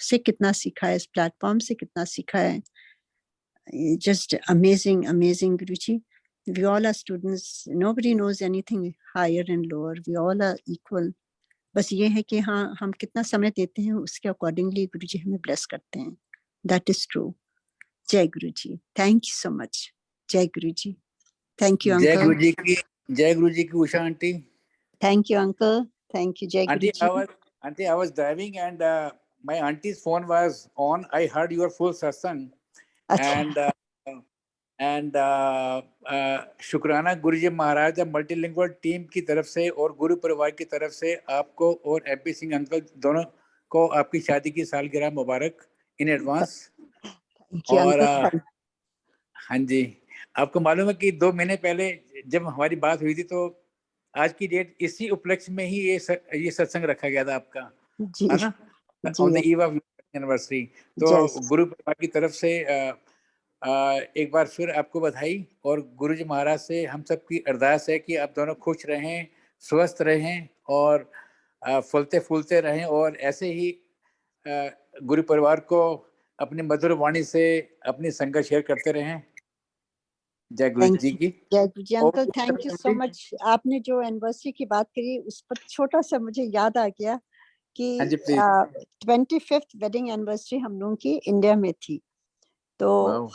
B: से कितना सीखा है, इस प्लेटफॉर्म से कितना सीखा है. Just amazing Guruji. We all are students. Nobody knows anything higher and lower. We all are equal. बस ये है कि हाँ हम कितना समय देते हैं उसके अकॉर्डिंगली गुरुजी हमें ब्लेस करते हैं. That is true. जय गुरुजी. Thank you so much. जय गुरुजी. Thank you, uncle.
C: जय गुरुजी की Usha aunty.
B: Thank you, uncle. Thank you, जय गुरुजी.
C: Auntie, I was driving and my auntie's phone was on. I heard your full satsang. And शुक्राना गुरुजी महाराज मल्टीलिंगुअल टीम की तरफ से और गुरु परिवार की तरफ से आपको और एमपी सिंह अंकल दोनों को आपकी शादी की सालगिरह मुबारक इन एडवांस. और हाँ जी, आपको मालूम है कि 2 महीने पहले जब हमारी बात हुई थी तो आज की डेट इसी उपलक्ष्य में ही ये सत्संग रखा गया था आपका, है ना, on the eve of anniversary. तो गुरु परिवार की तरफ से एक बार फिर आपको बधाई. और गुरुजी महाराज से हम सब की अरदास है कि आप दोनों खुश रहें, स्वस्थ रहें और फलते फूलते रहें और ऐसे ही गुरु परिवार को अपनी मधुर वाणी से अपनी संगत शेयर करते रहें. जय गुरु जी की.
B: जय Guru ji. Uncle thank you so much. आपने जो एनिवर्सरी की बात करी उस पर छोटा सा मुझे याद आ गया कि 25th वेडिंग एनिवर्सरी हम लोगों की इंडिया में थी. तो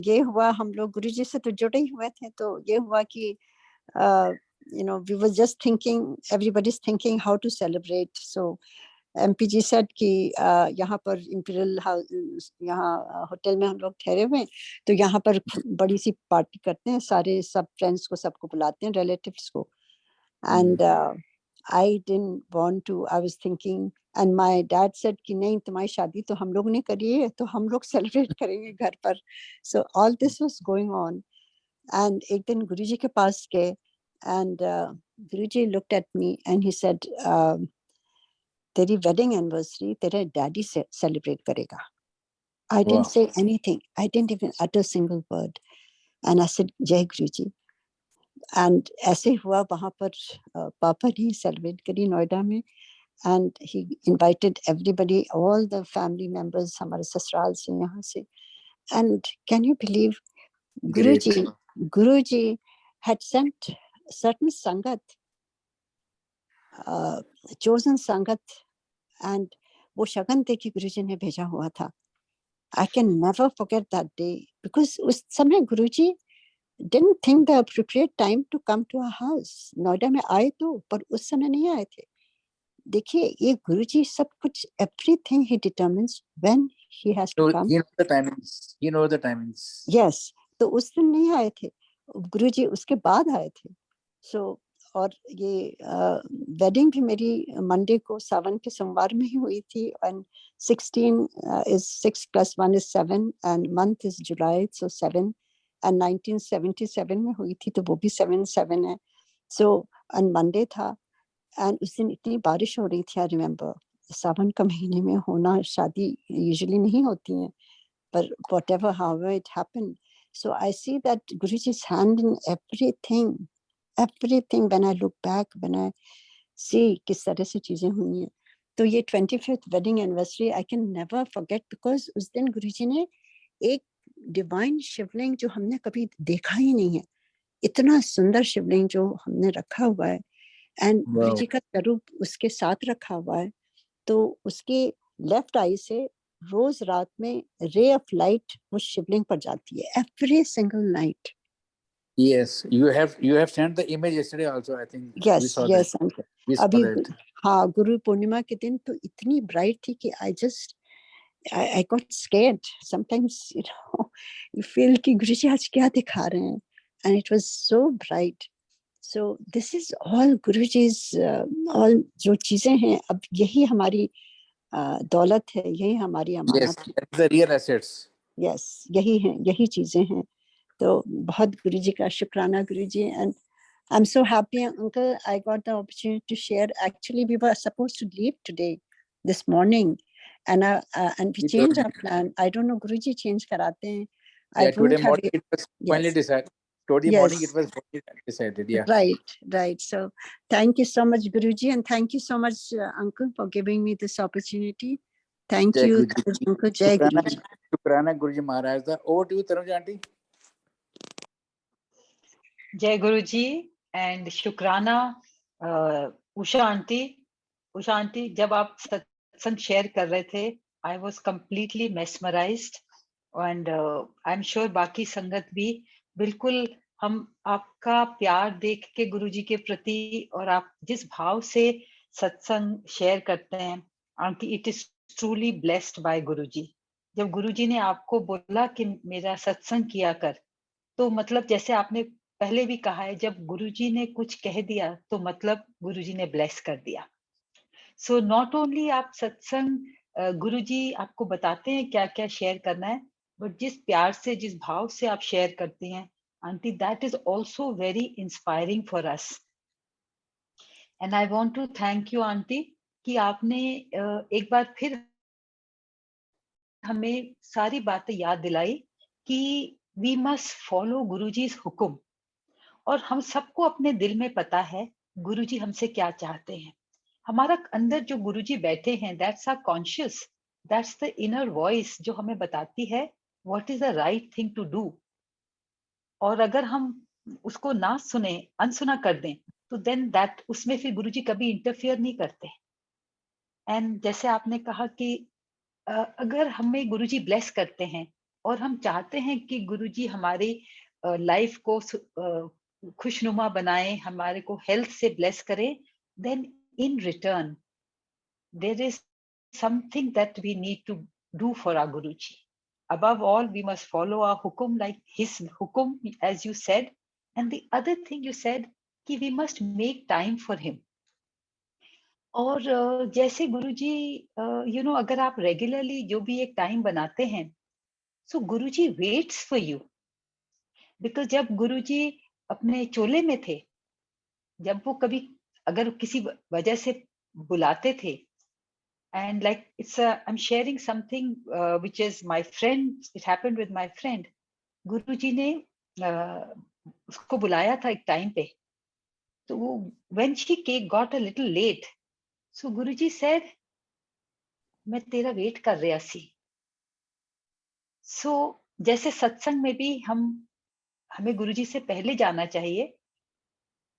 B: ये हुआ, हम लोग गुरुजी से तो जुड़े ही हुए थे, तो ये हुआ कि we were just thinking, everybody's thinking how to celebrate. So MPG said कि यहाँ पर इम्पीरियल हाउस, यहाँ होटल में हम लोग ठहरे हुए हैं, तो यहाँ पर बड़ी सी पार्टी करते हैं, सारे सब फ्रेंड्स को सबको बुलाते हैं, रिलेटिव्स को. And I didn't want to, I was thinking, and my dad said कि नहीं, तुम्हारी शादी तो हम लोग ने करी है, तो हम लोग सेलिब्रेट करेंगे घर पर. So all this was going on. And एक दिन गुरुजी के पास गए, and Guruji looked at me and he said, तेरी wedding anniversary तेरे daddy से celebrate करेगा. I didn't say anything. I didn't even utter a single word. And I said, जय गुरुजी. And ऐसे हुआ, वहाँ पर पापा ने celebrate करी नोएडा में. And he invited everybody, all the family members, हमारे ससुराल से, यहाँ से. And can you believe, Guruji had sent certain sangat, chosen sangat, and वो शगन दे के गुरुजी ने भेजा हुआ था. I can never forget that day, because उस समय गुरुजी didn't think the appropriate time to come to our house. Noida में आए तो, पर उस समय नहीं आए थे. देखिए, ये गुरुजी सब कुछ, everything he determines when he has to come.
C: You know the timings.
B: Yes. तो उस दिन नहीं आए थे गुरुजी, उसके बाद आए थे. So और ये वेडिंग भी मेरी मंडे को सावन के सोमवार में ही हुई थी. And 16 is 6 plus 1 is 7 and month is July, so 7. And 1977 में हुई थी, तो वो भी 7/7 है. So on Monday था, and उस दिन इतनी बारिश हो रही थी. I remember, सावन का महीने में होना शादी usually नहीं होती है, but whatever, however it happened. So I see that Guruji's hand in everything. When I look back, when I see किस तरह से चीजें हुई हैं, तो ये 25th wedding anniversary I can never forget, because उस दिन गुरुजी ने एक डिवाइन शिवलिंग जो हमने कभी देखा ही नहीं है, इतना सुंदर शिवलिंग जो हमने रखा हुआ है, एंड गुरुजी का स्वरूप उसके साथ रखा हुआ है. तो उसके लेफ्ट आई से रोज रात में रे ऑफ लाइट वो शिवलिंग पर जाती है, every single night.
C: Yes, you have sent the image yesterday also, I think.
B: Yes,
C: we saw
B: yes.
C: that. We saw
B: अभी
C: that.
B: हाँ, गुरु पूर्णिमा के दिन तो इतनी ब्राइट थी कि I got scared. Sometimes, you feel कि गुरुजी आज क्या दिखा रहे हैं, and it was so bright. So this is all Guruji's, all जो चीजें हैं, अब यही हमारी दौलत है, यही हमारी अमानत है.
C: Yes, the real assets.
B: Yes, यही हैं, यही चीजें हैं. तो बहुत गुरुजी का शुक्राना गुरुजी. And I'm so happy, Uncle, I got the opportunity to share. Actually, we were supposed to leave today, this morning, and we changed our plan. I don't know, Guruji change कराते हैं.
C: Yeah, today morning it was finally decided. Today morning it was decided. Yeah.
B: Right. So thank you so much, Guruji, and thank you so much, Uncle, for giving me this opportunity. Thank you, Uncle. Jai Guruji.
C: Shukrana Guruji Maharaj. Over to you, Tanuja Aunty.
A: जय गुरु जी एंड शुक्राना उषा आंटी. जब आप सत्संग शेयर कर रहे थे, I was completely mesmerised, and I am sure बाकी संगत भी बिल्कुल. हम आपका प्यार देख के गुरु जी के प्रति, और आप जिस भाव से सत्संग शेयर करते हैं aunty, it is truly blessed by Guru ji. जब गुरु जी ने आपको बोला कि मेरा सत्संग किया कर, तो मतलब जैसे आपने पहले भी कहा है, जब गुरुजी ने कुछ कह दिया तो मतलब गुरुजी ने ब्लेस कर दिया. सो नॉट ओनली आप सत्संग गुरुजी आपको बताते हैं क्या क्या शेयर करना है, बट जिस प्यार से, जिस भाव से आप शेयर करती हैं aunty, that is also very inspiring for us. And I want to thank you aunty कि आपने एक बार फिर हमें सारी बातें याद दिलाई कि वी मस्ट फॉलो गुरुजी's हुक्म. और हम सबको अपने दिल में पता है गुरुजी हमसे क्या चाहते हैं. हमारा अंदर जो गुरुजी बैठे हैं, that's our conscious, that's the inner voice जो हमें बताती है what is the right thing to do. और अगर हम उसको ना सुने, अनसुना कर दें, तो देन दैट, उसमें फिर गुरुजी कभी इंटरफियर नहीं करते. एंड जैसे आपने कहा कि अगर हमें गुरुजी ब्लेस करते हैं और हम चाहते हैं कि गुरुजी हमारी लाइफ को खुशनुमा बनाए, हमारे को हेल्थ से ब्लेस करे, then in return there is something that we need to do for our Guruji. Above all, we must follow our hukum like his hukum, as you said. And the other thing you said, कि we must make time for him. और जैसे गुरुजी अगर आप रेगुलरली जो भी एक टाइम बनाते हैं, सो गुरुजी वेट्स फॉर यू. बिकॉज जब गुरुजी अपने चोले में थे, जब वो कभी अगर किसी वजह से बुलाते थे, and like it's I am sharing something which is my friend, it happened with my friend. Guruji ने उसको बुलाया था एक टाइम पे, तो वो when she got a little late, so Guruji said, मैं तेरा वेट कर रहा सी. सो जैसे सत्संग में भी हमें गुरुजी से पहले जाना चाहिए,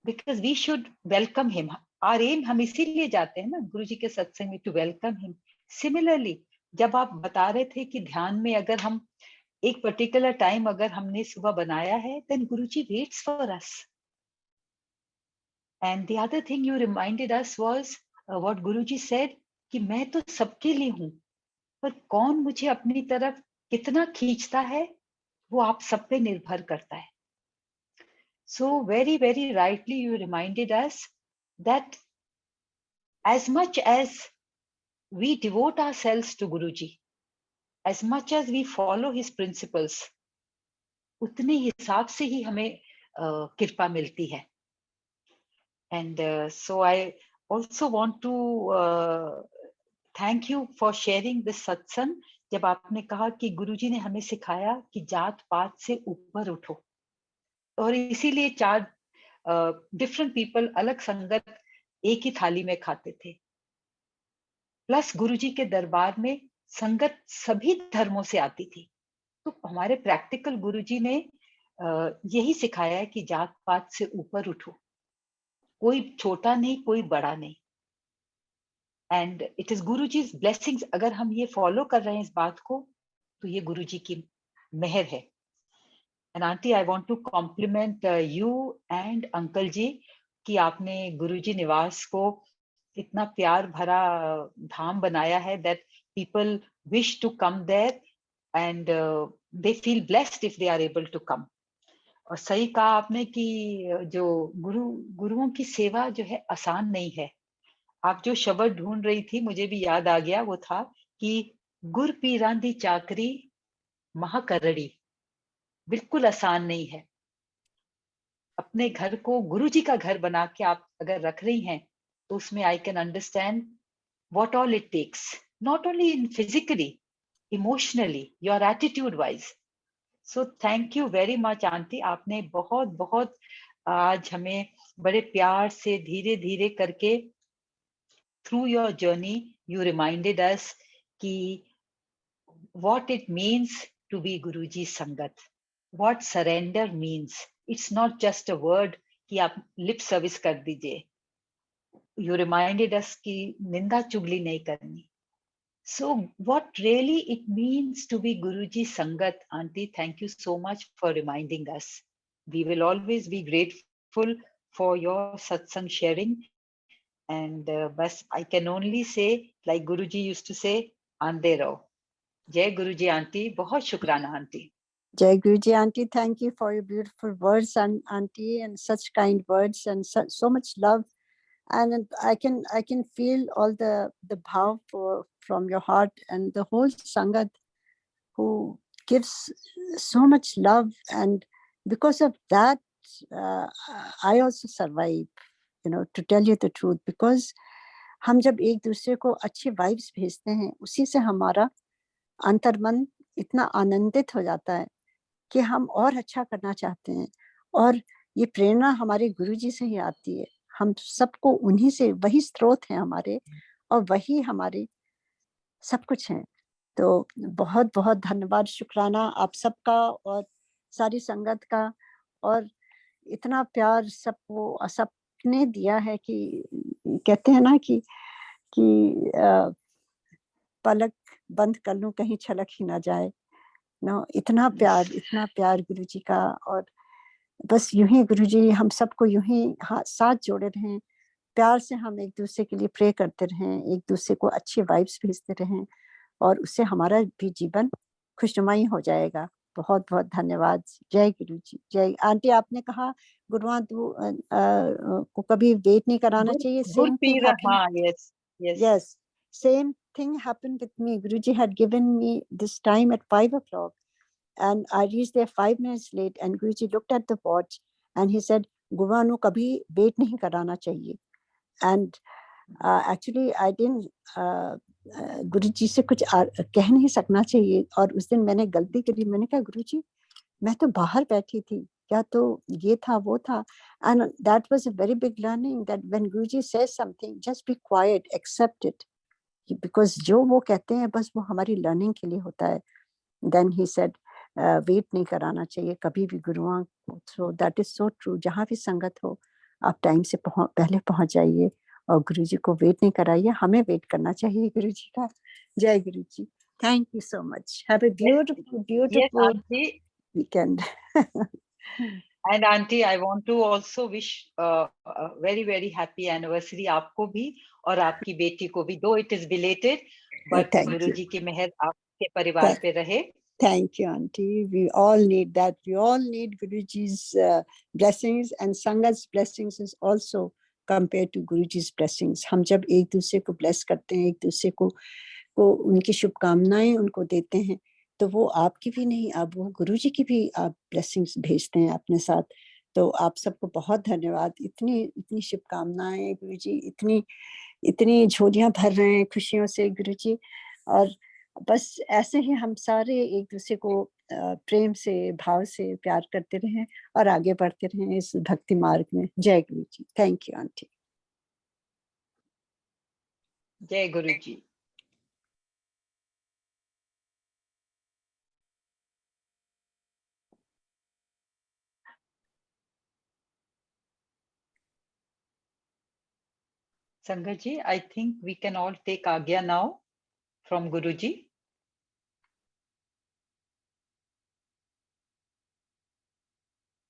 A: because we should welcome him. Our um, हम इसीलिए जाते हैं ना गुरुजी के सत्संग में, टू वेलकम हिम. सिमिलरली जब आप बता रहे थे कि ध्यान में अगर हम एक पर्टिकुलर टाइम अगर हमने सुबह बनाया है, then Guruji waits for us. And the other thing you reminded us was what Guruji said, कि मैं तो सबके लिए हूं, पर कौन मुझे अपनी तरफ कितना खींचता है वो आप सब पे निर्भर करता है. So very rightly you reminded us that as much as we devote ourselves to Guruji, as much as we follow his principles, उतने हिसाब से ही हमें कृपा मिलती है. And so I also want to thank you for sharing this satsang. जब आपने कहा कि गुरुजी ने हमें सिखाया कि जात पात से ऊपर उठो, और इसीलिए 4 डिफरेंट पीपल, अलग संगत एक ही थाली में खाते थे. प्लस गुरुजी के दरबार में संगत सभी धर्मों से आती थी. तो हमारे प्रैक्टिकल गुरुजी ने यही सिखाया है कि जात पात से ऊपर उठो, कोई छोटा नहीं, कोई बड़ा नहीं. And it is Guruji's blessings. अगर हम ये फॉलो कर रहे हैं इस बात को, तो ये गुरुजी की मेहर है. And auntie, I want to compliment you and uncle ji कि आपने गुरुजी निवास को इतना प्यार भरा धाम बनाया है, that people wish to come there and they feel blessed if they are able to come. और सही कहा आपने कि जो गुरुओं की सेवा जो है आसान नहीं है. आप जो शब्द ढूंढ रही थी, मुझे भी याद आ गया, वो था कि गुर पीरां दी चाकरी महाकरड़ी, बिल्कुल आसान नहीं है. अपने घर को गुरुजी का घर बना के आप अगर रख रही हैं, तो उसमें I can understand what all it takes, not only in physically, emotionally, your attitude wise. So thank you very much auntie. आपने बहुत बहुत आज हमें बड़े प्यार से धीरे धीरे करके through your journey you reminded us कि what it means to be Guruji Sangat, what surrender means. It's not just a word कि आप lip service कर दीजिए. You reminded us कि निंदा चुगली नहीं करनी. So what really it means to be Guruji Sangat, auntie, thank you so much for reminding us. We will always be grateful for your satsang sharing. And bas I can only say, like Guruji used to say, आंदे रहो. जय गुरुजी आंटी, बहुत शुक्राना aunty.
B: Jai Guruji auntie, thank you for your beautiful words, and auntie, and such kind words, and so much love. And I can feel all the bhav from your heart, and the whole sangat who gives so much love, and because of that I also survive, to tell you the truth, because हम जब एक दूसरे को अच्छी वाइब्स भेजते हैं, उसी से हमारा अंतर्मन इतना आनंदित हो जाता है कि हम और अच्छा करना चाहते हैं. और ये प्रेरणा हमारे गुरुजी से ही आती है. हम सबको उन्हीं से, वही स्रोत हैं हमारे, और वही हमारे सब कुछ हैं. तो बहुत बहुत धन्यवाद, शुक्राना आप सबका और सारी संगत का. और इतना प्यार सबने दिया है कि कहते हैं ना कि पलक बंद कर लूं कहीं छलक ही ना जाए. इतना प्यार गुरुजी का. और बस यूं ही गुरुजी हम सबको यूं ही साथ जोड़े रहें, प्यार से हम एक दूसरे के लिए प्रे करते रहें, एक दूसरे को अच्छी वाइब्स भेजते रहें, और उससे हमारा भी जीवन खुशनुमाई हो जाएगा। बहुत बहुत धन्यवाद। जय गुरु जी। जय। आंटी आपने कहा गुरुवार को कभी वेट नहीं कराना चाहिए। Same thing happened.
A: हाँ, yes, yes.
B: Yes, same thing happened with me. Guruji had given me this time at 5 o'clock, and I reached there 5 minutes late. And Guruji looked at the watch and he said, "Gurwanu kabhi wait nahi karana chahiye." And actually, I didn't. गुरुजी से कुछ कह नहीं सकना चाहिए, और उस दिन मैंने गलती करी। मैंने कहा गुरुजी मैं तो बाहर बैठी थी, क्या तो ये था वो था। And that was a very big learning that when Guruji says something just be quiet, accept it, because जो वो कहते हैं बस वो हमारी लर्निंग के लिए होता है। देन ही सेड वेट नहीं कराना चाहिए कभी भी गुरुओं को। So that is so true. जहाँ भी संगत हो आप टाइम से पहले पहुंच जाइए, और गुरुजी को वेट नहीं कराइए, हमें वेट करना चाहिए गुरुजी का। जय Guruji. Thank you so much. Have a beautiful beautiful
A: Auntie.
B: weekend.
A: And Auntie, I want to also wish a very very happy anniversary आपको भी और आपकी बेटी को भी, though it is belated, but
B: Thank you.
A: गुरुजी की मेहर आपके परिवार पे रहे।
B: Thank you, Auntie. We all need that. We all need Guruji's blessings, and Sangat's blessings is also compared to Guruji's blessings. हम जब एक दूसरे को bless करते हैं, एक दूसरे को उनकी शुभकामनाएं उनको देते हैं, तो वो आपकी भी नहीं, आप वो गुरुजी की भी आप ब्लेसिंग्स भेजते हैं अपने साथ। तो आप सबको बहुत धन्यवाद। इतनी इतनी शुभकामनाएं गुरुजी, इतनी इतनी झोलियां भर रहे हैं खुशियों से गुरुजी। और बस ऐसे ही हम सारे एक दूसरे को प्रेम से, भाव से प्यार करते रहें और आगे बढ़ते रहें इस भक्ति मार्ग में। जय गुरुजी। Thank you aunty.
A: जय गुरुजी। Sangat ji, I think we can all take Agya now from Guruji.